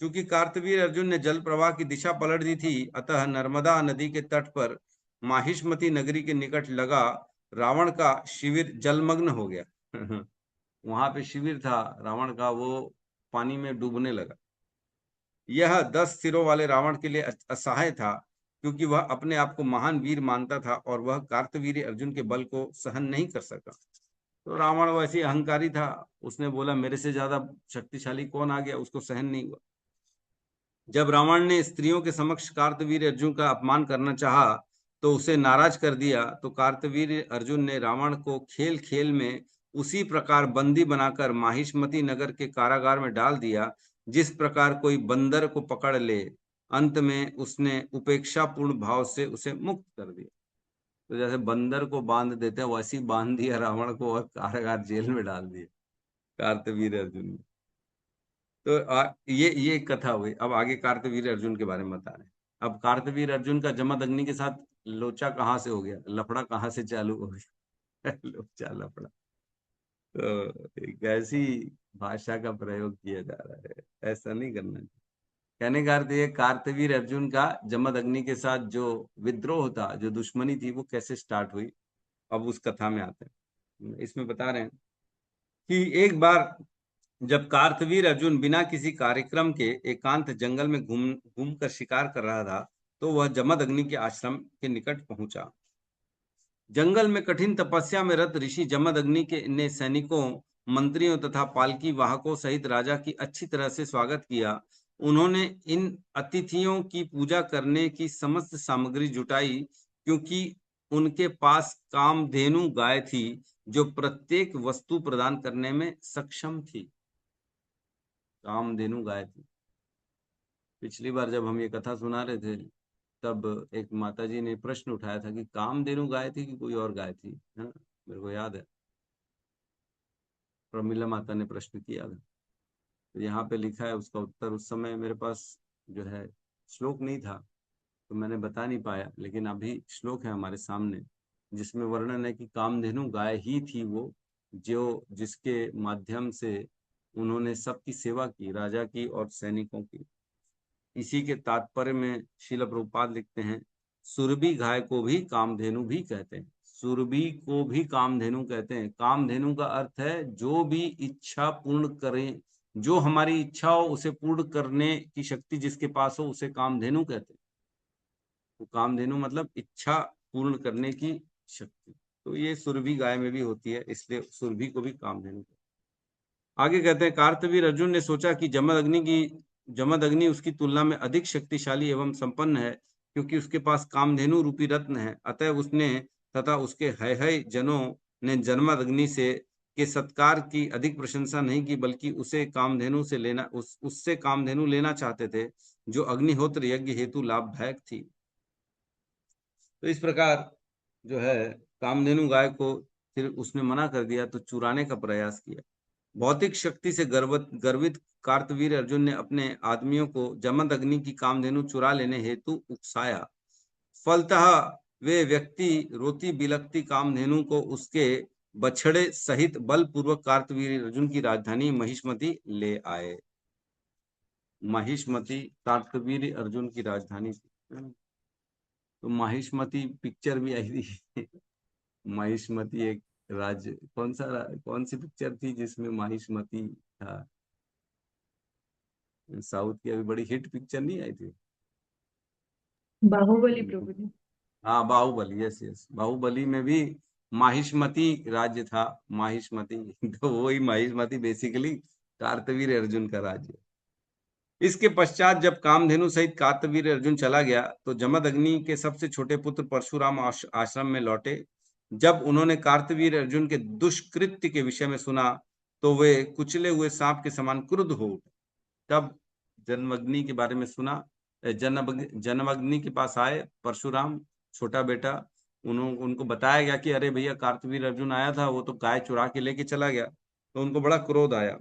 क्योंकि कार्तवीर्य अर्जुन ने जल प्रवाह की दिशा पलट दी थी, अतः नर्मदा नदी के तट पर माहिष्मती नगरी के निकट लगा रावण का शिविर जलमग्न हो गया। वहां पे शिविर था रावण का, वो पानी में डूबने लगा। यह 10 सिरों वाले रावण के लिए असहाय था, क्योंकि वह अपने आप को महान वीर मानता था और वह कार्तवीर्य अर्जुन के बल को सहन नहीं कर सका। तो रावण वैसे अहंकारी था, उसने बोला मेरे से ज्यादा शक्तिशाली कौन आ गया, उसको सहन नहीं हुआ। जब रावण ने स्त्रियों के समक्ष कार्तवीर्य अर्जुन का अपमान करना चाहा तो उसे नाराज कर दिया। तो कार्तवीर्य अर्जुन ने रावण को खेल खेल में उसी प्रकार बंदी बनाकर माहिष्मती नगर के कारागार में डाल दिया, जिस प्रकार कोई बंदर को पकड़ ले। अंत में उसने उपेक्षापूर्ण भाव से उसे मुक्त कर दिया। तो जैसे बंदर को बांध देते हैं वैसे ही बांध दिया रावण को और कारागार जेल में डाल दिया कार्तवीर्य अर्जुन ने। तो ये कथा हुई। अब आगे कार्तवीर्य अर्जुन के बारे में बता रहे हैं। अब कार्तवीर्य अर्जुन का जमदग्नि के साथ लोचा कहाँ से हो गया, लफड़ा कहाँ से चालू हो गया। लोचा लफड़ा, तो एक ऐसी भाषा का प्रयोग किया जा रहा है, ऐसा नहीं करना चाहिए। कहने का अर्थ ये, कार्तवीर्य अर्जुन का जमदग्नि के साथ जो विद्रोह था, जो दुश्मनी थी, वो कैसे स्टार्ट हुई, अब उस कथा में आते हैं। इसमें बता रहे हैं कि एक बार जब कार्तवीर अर्जुन बिना किसी कार्यक्रम के एकांत जंगल में घूम कर शिकार कर रहा था, तो वह जमदग्नि के आश्रम के निकट पहुंचा। जंगल में कठिन तपस्या में रत ऋषि जमदग्नि के ने सैनिकों, मंत्रियों तथा पालकी वाहकों सहित राजा की अच्छी तरह से स्वागत किया। उन्होंने इन अतिथियों की पूजा करने की समस्त सामग्री जुटाई, क्योंकि उनके पास कामधेनु गाय थी, जो प्रत्येक वस्तु प्रदान करने में सक्षम थी। कामधेनु गाय थी। पिछली बार जब हम ये कथा सुना रहे थे, तब एक माताजी ने प्रश्न उठाया था कि कामधेनु गाय थी कि कोई और गाय थी, है ना? मेरे को याद है, प्रमिला माता ने प्रश्न किया था। तो यहाँ पे लिखा है उसका उत्तर। उस समय मेरे पास जो है श्लोक नहीं था, तो मैंने बता नहीं पाया, लेकिन अभी श्लोक है हमारे सामने, जिसमें वर्णन है कि कामधेनु गाय ही थी वो, जो जिसके माध्यम से उन्होंने सबकी सेवा की, राजा की और सैनिकों की। इसी के तात्पर्य में श्रील प्रभुपाद लिखते हैं, सुरभि गाय को भी कामधेनु भी कहते हैं। सुरभि को भी कामधेनु कहते हैं। कामधेनु का अर्थ है जो भी इच्छा पूर्ण करें, जो हमारी इच्छा हो उसे पूर्ण करने की शक्ति जिसके पास हो, उसे कामधेनु कहते हैं। तो कामधेनु मतलब इच्छा पूर्ण करने की शक्ति। तो ये सुरभि गाय में भी होती है, इसलिए सुरभि को भी कामधेनु कहते हैं। आगे कहते हैं, कार्तवीर अर्जुन ने सोचा कि जमदग्नि उसकी तुलना में अधिक शक्तिशाली एवं संपन्न है, क्योंकि उसके पास कामधेनु रूपी रत्न है। अतः उसने तथा उसके है जनों ने जमदग्नि से के सत्कार की अधिक प्रशंसा नहीं की, बल्कि उसे कामधेनु से लेना उससे कामधेनु लेना चाहते थे, जो अग्निहोत्र यज्ञ हेतु लाभदायक थी। तो इस प्रकार जो है कामधेनु गाय को फिर उसने मना कर दिया, तो चुराने का प्रयास किया। भौतिक शक्ति से गर्वित कार्तवीर अर्जुन ने अपने आदमियों को जमदग्नि की कामधेनु चुरा लेने हेतु उकसाया। फलतः वे व्यक्ति रोती बिलखती कामधेनु को उसके बछड़े सहित बलपूर्वक कार्तवीर्य अर्जुन की राजधानी महिष्मति ले आए। महिष्मति कार्तवीर्य अर्जुन की राजधानी थी। तो महिष्मति पिक्चर भी आई थी। महिष्मति एक राज्य, कौन सी पिक्चर थी जिसमें महिष्मति था? साउथ की अभी बड़ी हिट पिक्चर नहीं आई थी? बाहुबली प्रभु जी। हाँ, बाहुबली, यस यस, बाहुबली में भी महिष्मति राज्य था। महिष्मति तो वही महिष्मति बेसिकली कार्तवीर्य अर्जुन का राज्य। इसके पश्चात जब कामधेनु सहित कार्तवीर्य अर्जुन चला गया तो जमदग्नि के सबसे छोटे पुत्र परशुराम आश्रम में लौटे। जब उन्होंने कार्तवीर्य अर्जुन के दुष्कृत्य के विषय में सुना तो वे कुचले हुए सांप के समान क्रुद्ध हो उठे। तब जन्मग्नि के बारे में सुना, जन्मग्नि के पास आए परशुराम, छोटा बेटा। उनको बताया गया कि अरे भैया कार्तवीर्य अर्जुन आया था, वो तो गाय चुरा के लेके चला गया। तो उनको बड़ा क्रोध आया।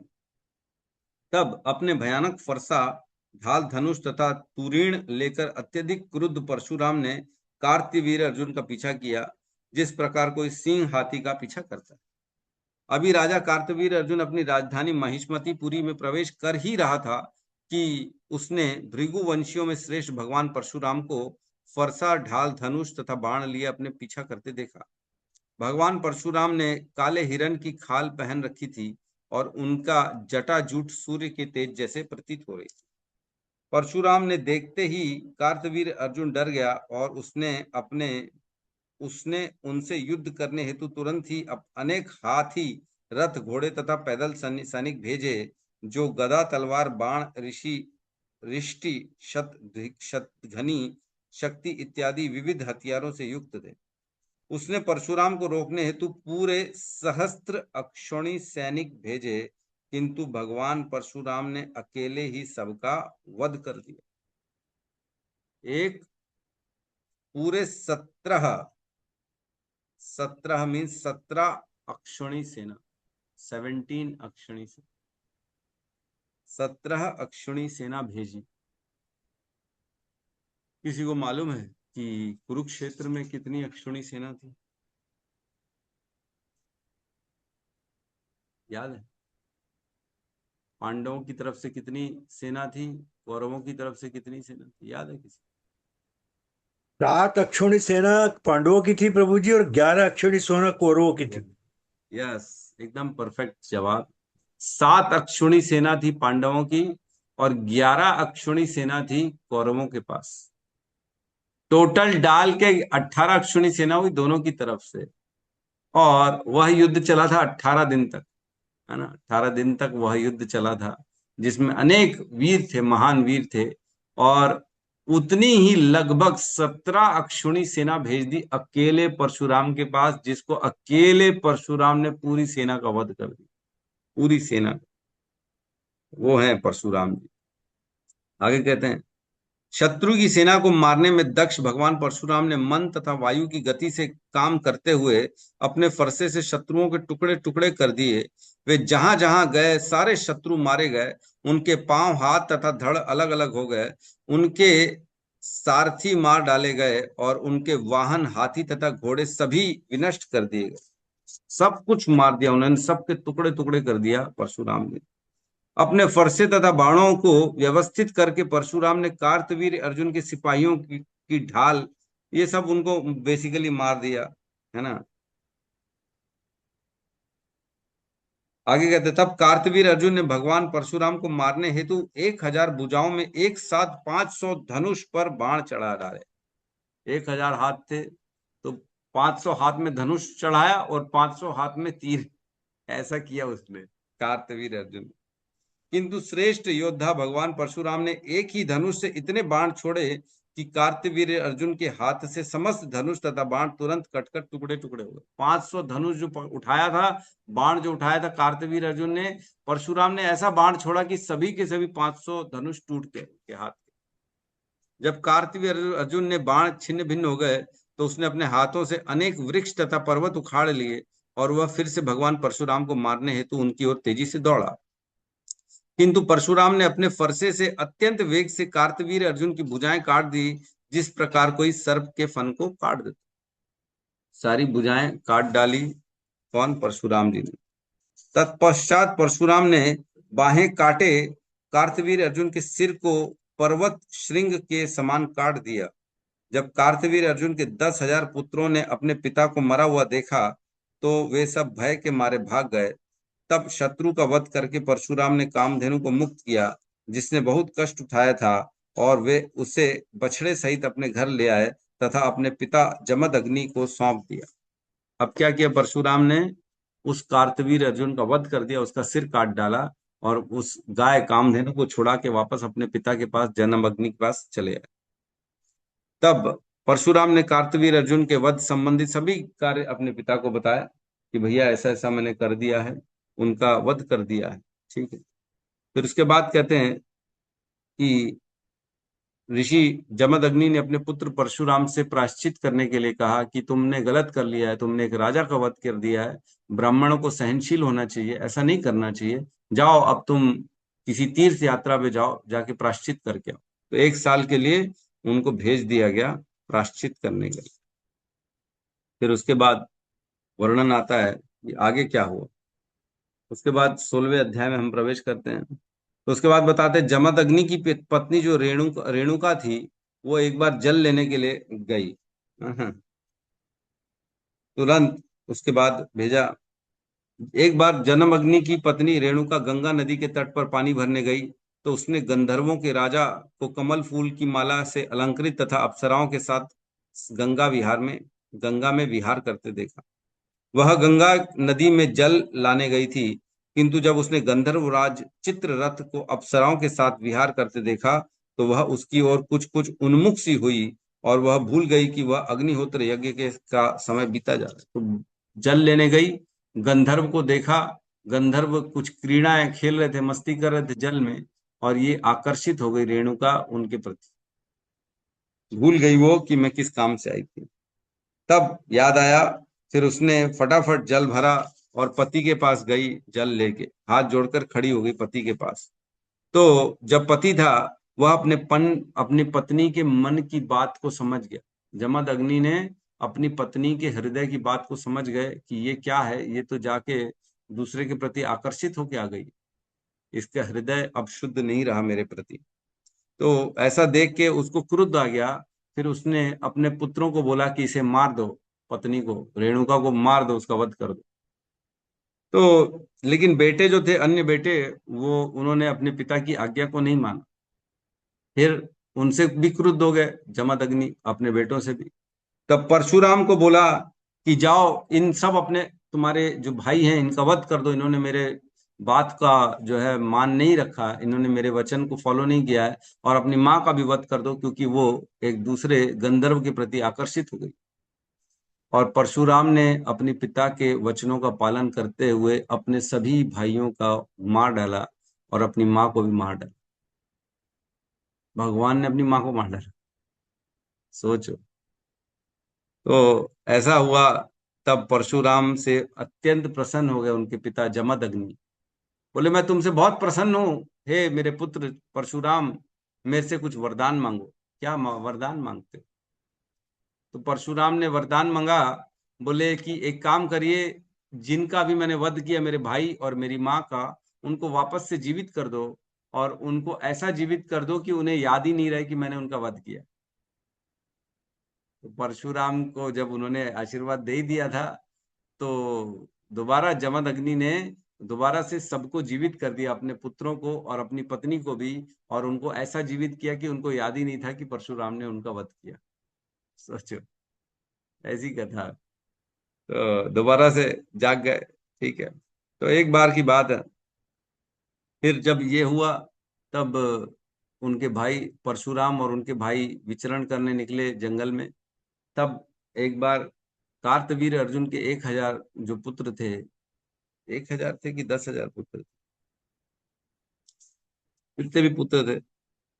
तब अपने भयानक फरसा, ढाल, धनुष तथा तुरीण लेकर अत्यधिक क्रुद्ध परशुराम ने कार्तवीर्य अर्जुन का पीछा किया, जिस प्रकार कोई सिंह हाथी का पीछा करता है। अभी राजा कार्तवीर्य अर्जुन अपनी राजधानी महिष्मतिपुरी में प्रवेश कर ही रहा था कि उसने भृगुवंशियों में श्रेष्ठ भगवान परशुराम को फरसा, ढाल, धनुष तथा बाण लिए अपने पीछा करते देखा। भगवान परशुराम ने काले हिरण की खाल पहन रखी थी और उनका जटाजूट सूर्य के तेज जैसे प्रतीत हो रही थी। परशुराम ने देखते ही कार्तवीर्य अर्जुन डर गया और उसने उनसे युद्ध करने हेतु तुरंत ही अनेक हाथी, रथ, घोड़े तथा पैदल सैनिक भेजे, जो गदा, तलवार, बाण, रिष्टि, शतघनी, शक्ति इत्यादि विविध हथियारों से युक्त थे। उसने परशुराम को रोकने हेतु पूरे सहस्त्र अक्षौणी सैनिक भेजे, किंतु भगवान परशुराम ने अकेले ही सबका वध कर दिया। एक पूरे 17 मीन्स 17 अक्षौणी सेना, 17 अक्षौणी सेना, 17 अक्षौणी सेना भेजी। किसी को मालूम है कि कुरुक्षेत्र में कितनी अक्षौणी सेना थी? याद है? पांडवों की तरफ से कितनी सेना थी, कौरवों की तरफ से कितनी सेना थी? याद है किसी? 7 अक्षौणी सेना पांडवों की थी प्रभु जी, और 11 अक्षौणी सेना कौरवों की थी। यस, एकदम परफेक्ट जवाब। 7 अक्षौणी सेना थी पांडवों की और 11 अक्षौणी सेना थी कौरवों के पास। टोटल डाल के 18 अक्षौणी सेना हुई दोनों की तरफ से, और वह युद्ध चला था 18 दिन तक, है ना? 18 दिन तक वह युद्ध चला था, जिसमें अनेक वीर थे, महान वीर थे, और उतनी ही लगभग 17 अक्षौणी सेना भेज दी अकेले परशुराम के पास, जिसको अकेले परशुराम ने पूरी सेना का वध कर दिया, पूरी सेना। वो है परशुराम जी। आगे कहते हैं, शत्रु की सेना को मारने में दक्ष भगवान परशुराम ने मन तथा वायु की गति से काम करते हुए अपने फरसे से शत्रुओं के टुकड़े टुकड़े कर दिए। वे जहां जहां गए सारे शत्रु मारे गए, उनके पांव, हाथ तथा धड़ अलग अलग हो गए, उनके सारथी मार डाले गए और उनके वाहन, हाथी तथा घोड़े सभी विनष्ट कर दिए गए। सब कुछ मार दिया उन्होंने, सबके टुकड़े टुकड़े कर दिया परशुराम ने। अपने फरसे तथा बाणों को व्यवस्थित करके परशुराम ने कार्तवीर्य अर्जुन के सिपाहियों की ढाल, ये सब उनको बेसिकली मार दिया, है ना? आगे कहते, तब कार्तवीर्य अर्जुन ने भगवान परशुराम को मारने हेतु 1000 भुजाओं में एक साथ 500 धनुष पर बाण चढ़ा डाले। 1000 हाथ थे तो 500 हाथ में धनुष चढ़ाया और 500 हाथ में तीर, ऐसा किया उसने कार्तवीर्य अर्जुन। किंतु श्रेष्ठ योद्धा भगवान परशुराम ने एक ही धनुष से इतने बाण छोड़े कि कार्तवीर्य अर्जुन के हाथ से समस्त धनुष तथा बाण तुरंत कटकर टुकड़े टुकड़े हो गए। 500 धनुष जो उठाया था, बाण जो उठाया था कार्तवीर्य अर्जुन ने, परशुराम ने ऐसा बाण छोड़ा कि सभी के सभी 500 धनुष टूट गए उसके हाथ के। जब कार्तवीर्य अर्जुन ने बाण छिन्न भिन्न हो गए तो उसने अपने हाथों से अनेक वृक्ष तथा पर्वत उखाड़ लिए और वह फिर से भगवान परशुराम को मारने हेतु उनकी ओर तेजी से दौड़ा। किंतु परशुराम ने अपने फरसे से अत्यंत वेग से कार्तवीर्य अर्जुन की भुजाएं काट दी, जिस प्रकार कोई सर्प के फन को काट देता। सारी भुजाएं काट डाली। कौन? परशुराम जी ने। तत्पश्चात परशुराम ने बाहें काटे कार्तवीर अर्जुन के सिर को पर्वत श्रृंग के समान काट दिया। जब कार्तवीर अर्जुन के 10,000 पुत्रों ने अपने पिता को मरा हुआ देखा तो वे सब भय के मारे भाग गए। तब शत्रु का वध करके परशुराम ने कामधेनु को मुक्त किया, जिसने बहुत कष्ट उठाया था, और वे उसे बछड़े सहित अपने घर ले आए तथा अपने पिता जमदग्नि को सौंप दिया। अब क्या किया परशुराम ने? उस कार्तवीर अर्जुन का वध कर दिया, उसका सिर काट डाला और उस गाय कामधेनु को छुड़ा के वापस अपने पिता के पास जमदग्नि के पास चले आए। तब परशुराम ने कार्तवीर अर्जुन के वध संबंधी सभी कार्य अपने पिता को बताया कि भैया ऐसा ऐसा मैंने कर दिया है, उनका वध कर दिया है। ठीक है। फिर उसके बाद कहते हैं कि ऋषि जमदग्नि ने अपने पुत्र परशुराम से प्रायश्चित करने के लिए कहा कि तुमने गलत कर लिया है, तुमने एक राजा का वध कर दिया है, ब्राह्मणों को सहनशील होना चाहिए, ऐसा नहीं करना चाहिए। जाओ अब तुम किसी तीर्थ यात्रा पे जाओ, जाके प्रायश्चित करके आओ। तो 1 साल के लिए उनको भेज दिया गया प्रायश्चित करने के लिए। फिर उसके बाद वर्णन आता है कि आगे क्या हुआ। उसके बाद 16वें अध्याय में हम प्रवेश करते हैं। तो उसके बाद बताते हैं जमदग्नि की पत्नी जो रेणुका थी, वो एक बार जल लेने के लिए गई। तुरंत उसके बाद भेजा। एक बार जमदग्नि की पत्नी रेणुका गंगा नदी के तट पर पानी भरने गई तो उसने गंधर्वों के राजा को कमल फूल की माला से अलंकृत तथा अप्सराओं के साथ गंगा में विहार करते देखा। वह गंगा नदी में जल लाने गई थी, किंतु जब उसने गंधर्वराज चित्ररथ को अप्सराओं के साथ विहार करते देखा तो वह उसकी ओर कुछ कुछ उन्मुख सी हुई और वह भूल गई कि वह अग्निहोत्र यज्ञ का समय बीता जा रहा है। तो जल लेने गई, गंधर्व को देखा, गंधर्व कुछ क्रीड़ाएं खेल रहे थे, मस्ती कर रहे थे जल में, और ये आकर्षित हो गई रेणुका उनके प्रति। भूल गई वो कि मैं किस काम से आई थी। तब याद आया, फिर उसने फटाफट जल भरा और पति के पास गई, जल लेके हाथ जोड़कर खड़ी हो गई पति के पास। तो जब पति था वह अपनी पत्नी के मन की बात को समझ गया। जमदग्नि ने अपनी पत्नी के हृदय की बात को समझ गए कि ये क्या है, ये तो जाके दूसरे के प्रति आकर्षित होके आ गई, इसका हृदय अब शुद्ध नहीं रहा मेरे प्रति। तो ऐसा देख के उसको क्रोध आ गया। फिर उसने अपने पुत्रों को बोला कि इसे मार दो, पत्नी को, रेणुका को मार दो, उसका वध कर दो। तो लेकिन बेटे जो थे, अन्य बेटे, वो उन्होंने अपने पिता की आज्ञा को नहीं माना। फिर उनसे भी क्रुद्ध हो गए जमदग्नि, अपने बेटों से भी। तब परशुराम को बोला कि जाओ इन सब अपने तुम्हारे जो भाई हैं इनका वध कर दो, इन्होंने मेरे बात का जो है मान नहीं रखा, इन्होंने मेरे वचन को फॉलो नहीं किया है, और अपनी माँ का भी वध कर दो क्योंकि वो एक दूसरे गंधर्व के प्रति आकर्षित हो गई। और परशुराम ने अपने पिता के वचनों का पालन करते हुए अपने सभी भाइयों का मार डाला और अपनी माँ को भी मार डाला। भगवान ने अपनी माँ को मार डाला, सोचो। तो ऐसा हुआ। तब परशुराम से अत्यंत प्रसन्न हो गए उनके पिता जमदग्नि। बोले मैं तुमसे बहुत प्रसन्न हूं, हे मेरे पुत्र परशुराम, मेरे से कुछ वरदान मांगो। क्या वरदान मांगते हो? तो परशुराम ने वरदान मांगा, बोले कि एक काम करिए, जिनका भी मैंने वध किया, मेरे भाई और मेरी माँ का, उनको वापस से जीवित कर दो, और उनको ऐसा जीवित कर दो कि उन्हें याद ही नहीं रहे कि मैंने उनका वध किया। तो परशुराम को जब उन्होंने आशीर्वाद दे ही दिया था, तो दोबारा जमदग्नि ने दोबारा से सबको जीवित कर दिया, अपने पुत्रों को और अपनी पत्नी को भी, और उनको ऐसा जीवित किया कि उनको याद ही नहीं था कि परशुराम ने उनका वध किया। सोचो, ऐसी कथा। तो दोबारा से जाग गए। ठीक है। तो एक बार की बात है। फिर जब ये हुआ तब उनके भाई परशुराम और उनके भाई विचरण करने निकले जंगल में। तब एक बार कार्तवीर अर्जुन के 1,000 जो पुत्र थे, 1,000 थे कि 10,000 पुत्र थे, जितने भी पुत्र थे,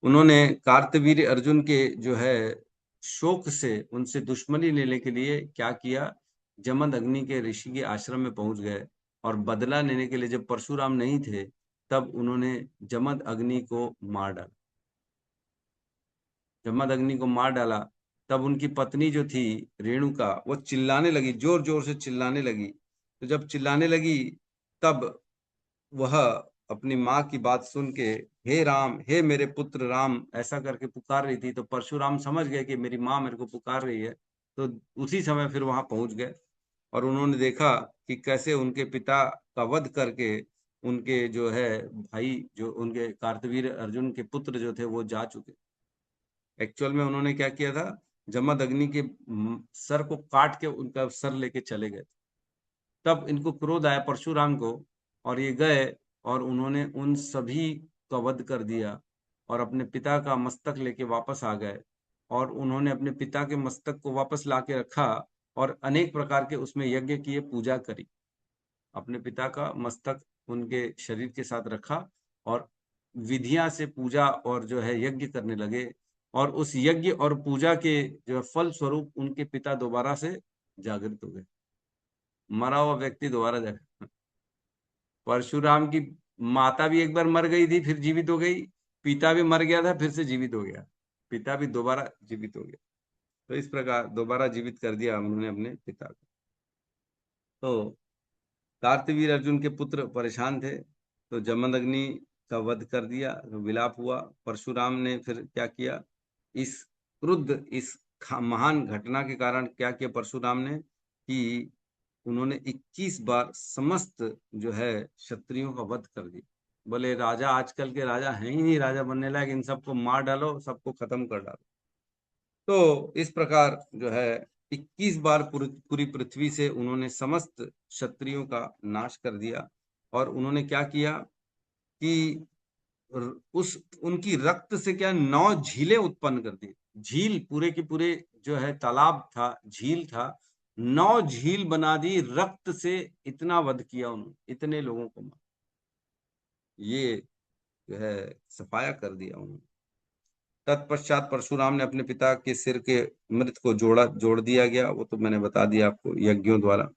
उन्होंने कार्तवीर अर्जुन के जो है शोक से उनसे दुश्मनी लेने के लिए क्या किया, जमदग्नि के ऋषि के आश्रम में पहुंच गए, और बदला लेने के लिए जब परशुराम नहीं थे तब उन्होंने जमदग्नि को मार डाला। जमदग्नि को मार डाला। तब उनकी पत्नी जो थी रेणुका, वो चिल्लाने लगी, जोर जोर से चिल्लाने लगी। तो जब चिल्लाने लगी तब वह अपनी माँ की बात सुन के हे राम, हे मेरे पुत्र राम, ऐसा करके पुकार रही थी। तो परशुराम समझ गए कि मेरी माँ मेरे को पुकार रही है। तो उसी समय फिर वहां पहुंच गए और उन्होंने देखा कि कैसे उनके पिता का वध करके उनके जो है भाई, जो उनके कार्तवीर अर्जुन के पुत्र जो थे वो जा चुके। एक्चुअल में उन्होंने क्या किया था, जमदग्नि के सर को काट के उनका सर लेके चले गए। तब इनको क्रोध आया परशुराम को, और ये गए और उन्होंने उन सभी का वध कर दिया और अपने पिता का मस्तक लेके वापस आ गए। और उन्होंने अपने पिता के मस्तक को वापस ला के रखा और अनेक प्रकार के उसमें यज्ञ किए, पूजा करी। अपने पिता का मस्तक उनके शरीर के साथ रखा और विधियां से पूजा और जो है यज्ञ करने लगे। और उस यज्ञ और पूजा के जो फल स्वरूप उनके पिता दोबारा से जागृत हो गए। मरा हुआ व्यक्ति दोबारा जागा। परशुराम की माता भी एक बार मर गई थी, फिर जीवित हो गई। पिता भी मर गया था, फिर से जीवित हो गया। पिता भी दोबारा जीवित हो गया। तो इस प्रकार दोबारा जीवित कर दिया उन्होंने अपने पिता को। तो कार्तवीर अर्जुन के पुत्र परेशान थे, तो जमदग्नि का वध कर दिया, तो विलाप हुआ। परशुराम ने फिर क्या किया, इस क्रुद्ध, इस महान घटना के कारण क्या किया परशुराम ने कि उन्होंने 21 बार समस्त जो है क्षत्रियों का वध कर दिया। बोले राजा, आजकल के राजा हैं ही नहीं राजा बनने लायक, इन सबको मार डालो, सबको खत्म कर डालो। तो इस प्रकार जो है 21 बार पूरी पृथ्वी से उन्होंने समस्त क्षत्रियों का नाश कर दिया। और उन्होंने क्या किया कि उस उनकी रक्त से क्या 9 झीलें उत्पन्न कर दी। झील पूरे के पूरे जो है तालाब था, झील था, 9 झील बना दी रक्त से। इतना वध किया उन्होंने, इतने लोगों को मारा, ये जो है सफाया कर दिया उन्होंने। तत्पश्चात परशुराम ने अपने पिता के सिर के मृत को जोड़ दिया गया, वो तो मैंने बता दिया आपको, यज्ञों द्वारा।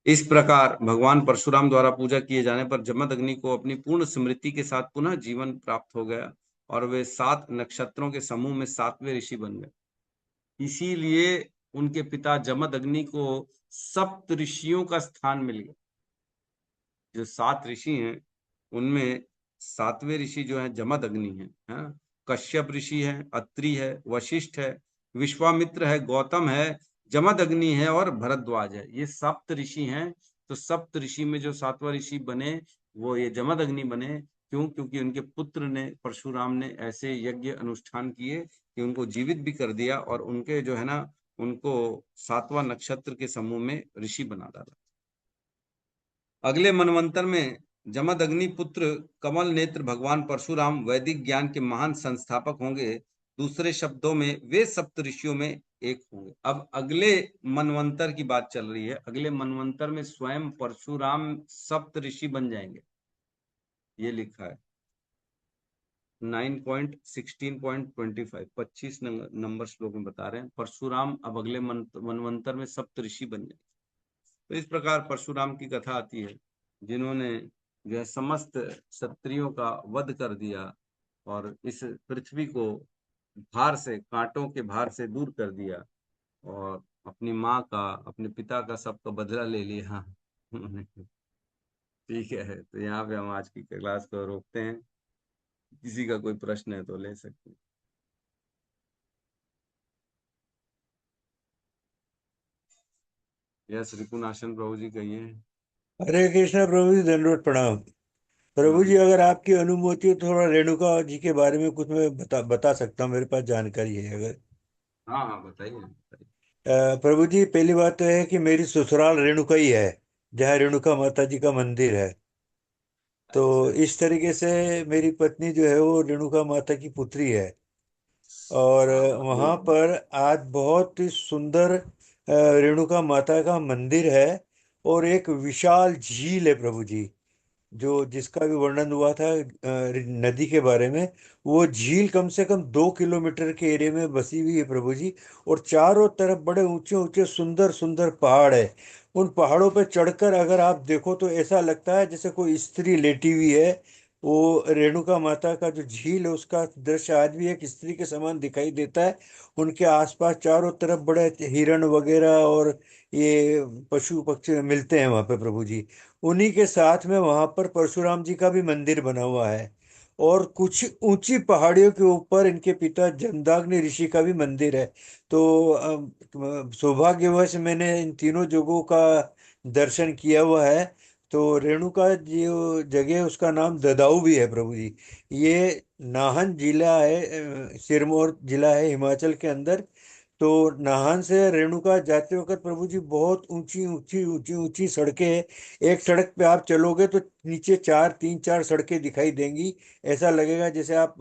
इस प्रकार भगवान परशुराम द्वारा पूजा किए जाने पर जमदग्नि को अपनी पूर्ण स्मृति के साथ पुनः जीवन प्राप्त हो गया और वे 7 नक्षत्रों के समूह में 7वें ऋषि बन गए। इसीलिए उनके पिता जमदग्नि को सप्त ऋषियों का स्थान मिल गया। जो 7 ऋषि हैं उनमें 7वें ऋषि जो है जमदग्नि है, हाँ? कश्यप ऋषि है, अत्रि है, वशिष्ठ है, विश्वामित्र है, गौतम है, जमदग्नि है और भरद्वाज है। ये सप्त ऋषि हैं। तो सप्त ऋषि में जो 7वां ऋषि बने वो ये जमदग्नि बने। क्यों? क्योंकि उनके पुत्र ने, परशुराम ने ऐसे यज्ञ अनुष्ठान किए कि उनको जीवित भी कर दिया और उनके जो है ना, उनको 7वां नक्षत्र के समूह में ऋषि बना डाला। अगले मनवंतर में जमदग्नि पुत्र कमल नेत्र भगवान परशुराम वैदिक ज्ञान के महान संस्थापक होंगे। दूसरे शब्दों में वे सप्त ऋषियों में एक होंगे। अब अगले मनवंतर की बात चल रही है। अगले मनवंतर में स्वयं परशुराम सप्त ऋषि बन जाएंगे, ये लिखा है 9.16.25, 25 नंबर श्लोक में बता रहे हैं परशुराम अब अगले मनवंतर में सप्त ऋषि बन जाएंगे। तो इस प्रकार परशुराम की कथा आती है, जिन्होंने जो है समस्त क्षत्रियों का वध कर दिया और इस पृथ्वी को भार से, कांटों के भार से दूर कर दिया और अपनी माँ का, अपने पिता का सबका बदला ले लिया। ठीक है, तो यहाँ पे हम आज की क्लास को रोकते हैं। किसी का कोई प्रश्न है तो ले सकते हैं। यस, रिपुनाशन प्रभु जी कहिए। हरे कृष्णा प्रभु जी, दंडवत प्रणाम। प्रभु जी, अगर आपकी अनुमति हो तो थोड़ा रेणुका जी के बारे में कुछ मैं बता सकता हूँ, मेरे पास जानकारी है अगर। हाँ हाँ, बताइए बताइए। प्रभु जी, पहली बात तो है कि मेरी ससुराल रेणुका ही है, जहाँ रेणुका माता जी का मंदिर है। तो अच्छा इस तरीके से मेरी पत्नी जो है वो रेणुका माता की पुत्री है। और हाँ, वहाँ पर आज बहुत ही सुंदर रेणुका माता का मंदिर है और एक विशाल झील है प्रभु जी, जो जिसका भी वर्णन हुआ था नदी के बारे में। वो झील कम से कम 2 किलोमीटर के एरिया में बसी हुई है प्रभु जी। और चारों तरफ बड़े ऊंचे ऊंचे सुंदर सुंदर पहाड़ है। उन पहाड़ों पर चढ़कर अगर आप देखो तो ऐसा लगता है जैसे कोई स्त्री लेटी हुई है वो रेणुका माता का जो झील है उसका दृश्य आज भी एक स्त्री के समान दिखाई देता है। उनके आसपास चारों तरफ बड़े हिरण वगैरह और ये पशु पक्षी मिलते हैं वहां पे प्रभु जी। उन्हीं के साथ में वहां पर परशुराम जी का भी मंदिर बना हुआ है। और कुछ ऊंची पहाड़ियों के ऊपर इनके पिता जमदाग्नि ऋषि का भी मंदिर है। तो सौभाग्यवश मैंने इन तीनों जगहों का दर्शन किया हुआ है। तो रेणुका जो जगह है उसका नाम ददाऊ भी है प्रभु जी। ये नाहन जिला है, सिरमौर जिला है हिमाचल के अंदर। तो नाहन से रेणुका जाते वक्त प्रभु जी बहुत ऊंची ऊंची ऊंची ऊंची सड़कें हैं। एक सड़क पे आप चलोगे तो नीचे चार तीन चार सड़कें दिखाई देंगी। ऐसा लगेगा जैसे आप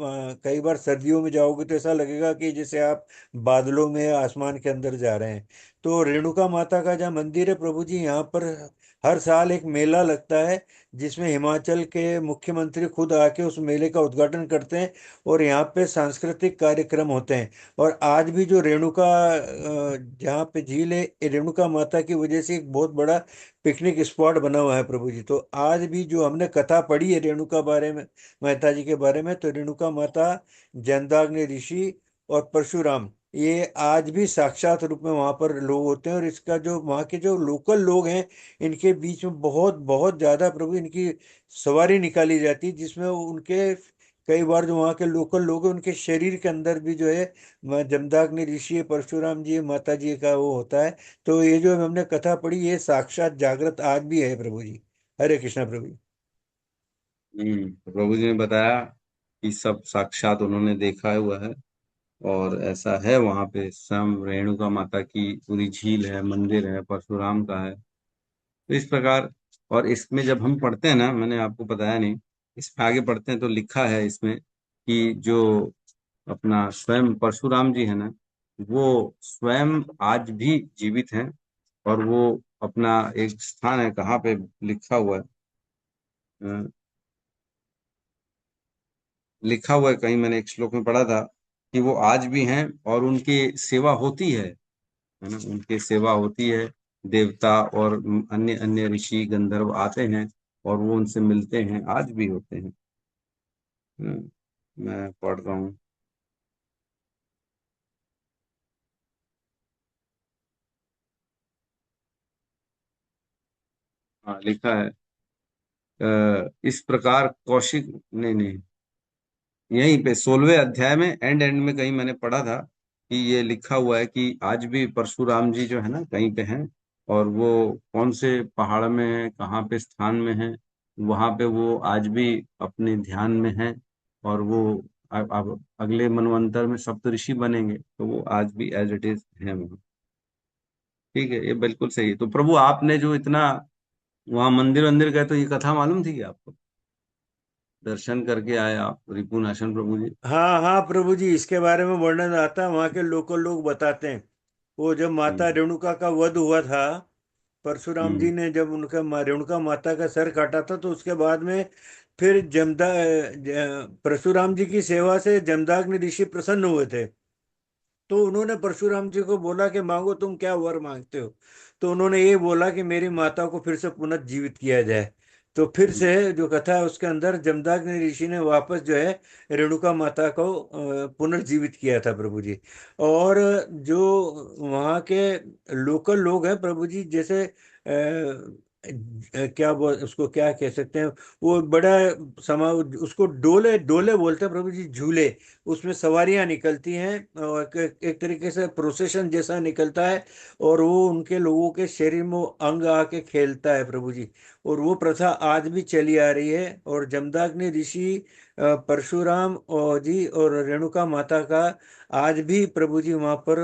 कई बार सर्दियों में जाओगे तो ऐसा लगेगा कि जैसे आप बादलों में आसमान के अंदर जा रहे हैं। तो रेणुका माता का जहाँ मंदिर है प्रभु जी, यहाँ पर हर साल एक मेला लगता है जिसमें हिमाचल के मुख्यमंत्री खुद आके उस मेले का उद्घाटन करते हैं। और यहाँ पे सांस्कृतिक कार्यक्रम होते हैं। और आज भी जो रेणुका जहाँ पे झील है, ये रेणुका माता की वजह से एक बहुत बड़ा पिकनिक स्पॉट बना हुआ है प्रभु जी। तो आज भी जो हमने कथा पढ़ी है रेणुका बारे में, माता जी के बारे में, तो रेणुका माता, जमदाग्नि ऋषि और परशुराम, ये आज भी साक्षात रूप में वहां पर लोग होते हैं। और इसका जो वहाँ के जो लोकल लोग हैं, इनके बीच में बहुत बहुत ज्यादा प्रभु इनकी सवारी निकाली जाती है, जिसमें उनके कई बार जो वहाँ के लोकल लोग हैं उनके शरीर के अंदर भी जो है जमदाग्नि ऋषि, परशुराम जी, माता जी का वो होता है। तो ये जो हमने कथा पढ़ी ये साक्षात जागृत आज भी है प्रभु जी। हरे कृष्णा प्रभु जी। तो प्रभु जी ने बताया कि सब साक्षात उन्होंने देखा हुआ है, और ऐसा है वहां पे स्वयं रेणुका माता की पूरी झील है, मंदिर है, परशुराम का है। तो इस प्रकार, और इसमें जब हम पढ़ते हैं ना, मैंने आपको बताया नहीं, इसमें आगे पढ़ते हैं तो लिखा है इसमें कि जो अपना स्वयं परशुराम जी है ना, वो स्वयं आज भी जीवित हैं। और वो अपना एक स्थान है, कहाँ पे लिखा हुआ है, अ, लिखा हुआ है कहीं, मैंने एक श्लोक में पढ़ा था कि वो आज भी हैं और उनकी सेवा होती है ना, उनकी सेवा होती है। देवता और अन्य अन्य ऋषि गंधर्व आते हैं और वो उनसे मिलते हैं, आज भी होते हैं। मैं पढ़ रहा हूँ। हाँ, लिखा है इस प्रकार कौशिक, नहीं नहीं, यहीं पे 16वें अध्याय में एंड एंड में कहीं मैंने पढ़ा था कि ये लिखा हुआ है कि आज भी परशुराम जी जो है ना कहीं पे हैं, और वो कौन से पहाड़ में है, कहाँ पे स्थान में है, वहां पे वो आज भी अपने ध्यान में है। और वो अब अगले मनवंतर में सप्तऋषि बनेंगे, तो वो आज भी एज इट इज है वहाँ। ठीक है, ये बिल्कुल सही है। तो प्रभु आपने जो इतना वहाँ मंदिर वंदिर गए, तो ये कथा मालूम थी कि आपको दर्शन करके आए आप रिपुनाशन प्रभु जी? हाँ हाँ प्रभु जी, इसके बारे में वर्णन आता है, वहाँ के लोकल लोग बताते हैं। वो जब माता हम्म। रेणुका का वध हुआ था, परशुराम जी हम्म। ने जब उनका रेणुका माता का सर काटा था, तो उसके बाद में फिर परशुराम जी की सेवा से जमदाग्नि ऋषि प्रसन्न हुए थे। तो उन्होंने परशुराम जी को बोला कि मांगो, तुम क्या वर मांगते हो। तो उन्होंने ये बोला कि मेरी माता को फिर से पुनर्जीवित किया जाए। तो फिर से जो कथा है उसके अंदर जमदग्नि ऋषि ने वापस जो है रेणुका माता को पुनर्जीवित किया था प्रभु जी। और जो वहाँ के लोकल लोग हैं प्रभु जी, जैसे क्या उसको क्या कह सकते हैं, वो बड़ा समा उसको डोले डोले बोलते हैं प्रभु जी, झूले। उसमें सवारियां निकलती हैं और एक तरीके से प्रोसेशन जैसा निकलता है। और वो उनके लोगों के शरीर में वो अंग आके खेलता है प्रभु जी। और वो प्रथा आज भी चली आ रही है। और जमदग्नि ऋषि, परशुराम और जी और रेणुका माता का आज भी प्रभु जी वहाँ पर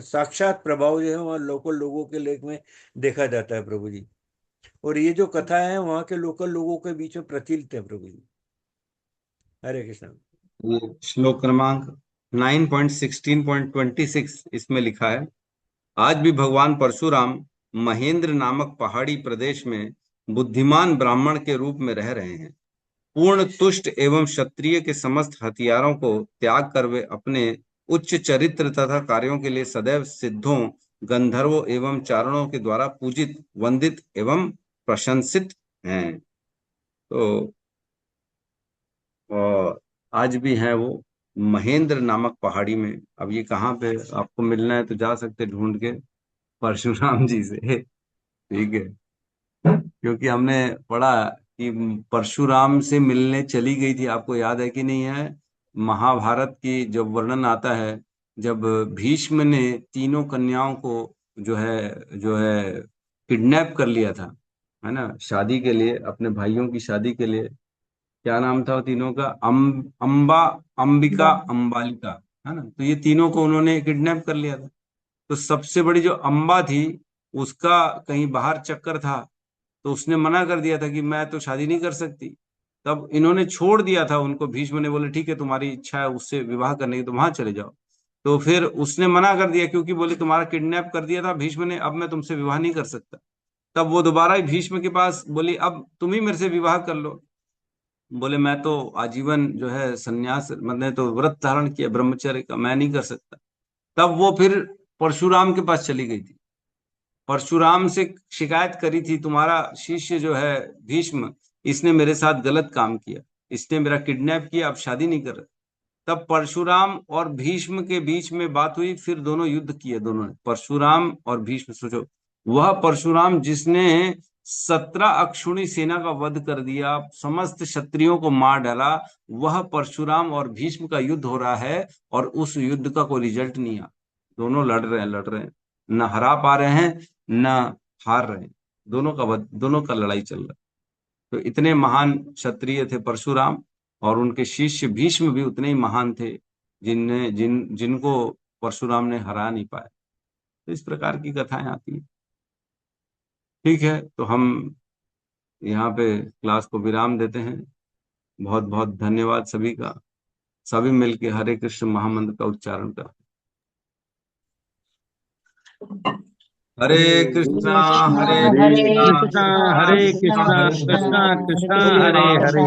साक्षात प्रभाव जो है वहाँ लोकल लोगों के लेख में देखा जाता है प्रभु जी। और ये जो कथा है वहाँ के लोकल लोगों के बीच में प्रचलित है प्रभु जी। हरे कृष्ण। ये श्लोक क्रमांक 9.16.26 इसमें लिखा है, आज भी भगवान परशुराम महेंद्र नामक पहाड़ी प्रदेश में बुद्धिमान ब्राह्मण के रूप में रह रहे हैं। पूर्ण तुष्ट एवं क्षत्रिय के समस्त हथियारों को त्याग कर वे अपने उच्च चरित्र तथा कार्यों के लिए सदैव सिद्धों, गंधर्वों एवं चारणों के द्वारा पूजित, वंदित एवं प्रशंसित हैं। तो और आज भी है वो महेंद्र नामक पहाड़ी में। अब ये कहाँ पे आपको मिलना है तो जा सकते ढूंढ के परशुराम जी से। ठीक है, क्योंकि हमने पढ़ा कि परशुराम से मिलने चली गई थी, आपको याद है कि नहीं है? महाभारत की जब वर्णन आता है, जब भीष्म ने तीनों कन्याओं को जो है किडनैप कर लिया था, है ना, शादी के लिए, अपने भाइयों की शादी के लिए। क्या नाम था वो तीनों का? अंबा, अंबिका, अंबालिका, है ना। तो ये तीनों को उन्होंने किडनैप कर लिया था। तो सबसे बड़ी जो अंबा थी, उसका कहीं बाहर चक्कर था, तो उसने मना कर दिया था कि मैं तो शादी नहीं कर सकती। तब इन्होंने छोड़ दिया था उनको, भीष्म ने बोले ठीक है तुम्हारी इच्छा है उससे विवाह करने की तो वहां चले जाओ। तो फिर उसने मना कर दिया, क्योंकि बोले तुम्हारा किडनैप कर दिया था भीष्म ने, अब मैं तुमसे विवाह नहीं कर सकता। तब वो दोबारा ही भीष्म के पास बोली अब तुम ही मेरे से विवाह कर लो। बोले मैं तो आजीवन जो है संन्यास, मैंने तो व्रत धारण किया ब्रह्मचर्य का, मैं नहीं कर सकता। तब वो फिर परशुराम के पास चली गई थी, परशुराम से शिकायत करी थी तुम्हारा शिष्य जो है भीष्म, इसने मेरे साथ गलत काम किया, इसने मेरा किडनैप किया, अब शादी नहीं कर रहे। तब परशुराम और भीष्म के बीच में बात हुई, फिर दोनों युद्ध किए, दोनों ने, परशुराम और भीष्म। सोचो, वह परशुराम जिसने 17 अक्षुणी सेना का वध कर दिया, समस्त क्षत्रियों को मार डाला, वह परशुराम और भीष्म का युद्ध हो रहा है, और उस युद्ध का कोई रिजल्ट नहीं आ, दोनों लड़ रहे हैं, न हरा पा रहे हैं, न हार रहे हैं, दोनों का लड़ाई चल रहा है। तो इतने महान क्षत्रिय थे परशुराम, और उनके शिष्य भीष्म भी उतने ही महान थे, जिनको परशुराम ने हरा नहीं पाए। तो इस प्रकार की कथाएं आती हैं। ठीक है, तो हम यहाँ पे क्लास को विराम देते हैं। बहुत बहुत धन्यवाद सभी का। सभी मिलके हरे कृष्ण महामंत्र का उच्चारण कर। हरे कृष्णा हरे कृष्णा हरे कृष्णा कृष्णा कृष्णा हरे हरे,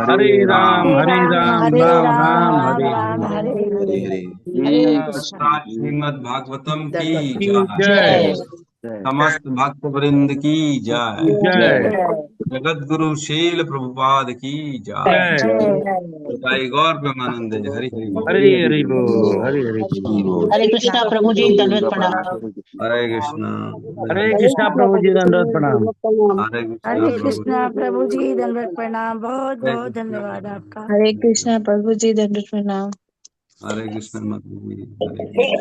हरे राम राम हरे हरे। हरे हरे। हरे कृष्ण। श्रीमद् भागवतम की की जय, जय समस्त भक्त वृंद की जय, जय जगत गुरु शील प्रभुपाद की जय, जय। जय गौर प्रेमानंद, हरि हरि बोल। हरे हरि बोल, हरे हरि बोल। हरे कृष्णा प्रभु जी, दंडवत प्रणाम। हरे कृष्णा हरे कृष्णा प्रभु जी, दंडवत प्रणाम। हरे कृष्णा हरे प्रभु कृष्णा प्रभु जी, दंडवत प्रणाम। बहुत हरे बहुत कृष्णा धन्यवाद आपका। हरे कृष्णा प्रभु जी, दंडवत प्रणाम। हरे कृष्ण, हरे कृष्ण।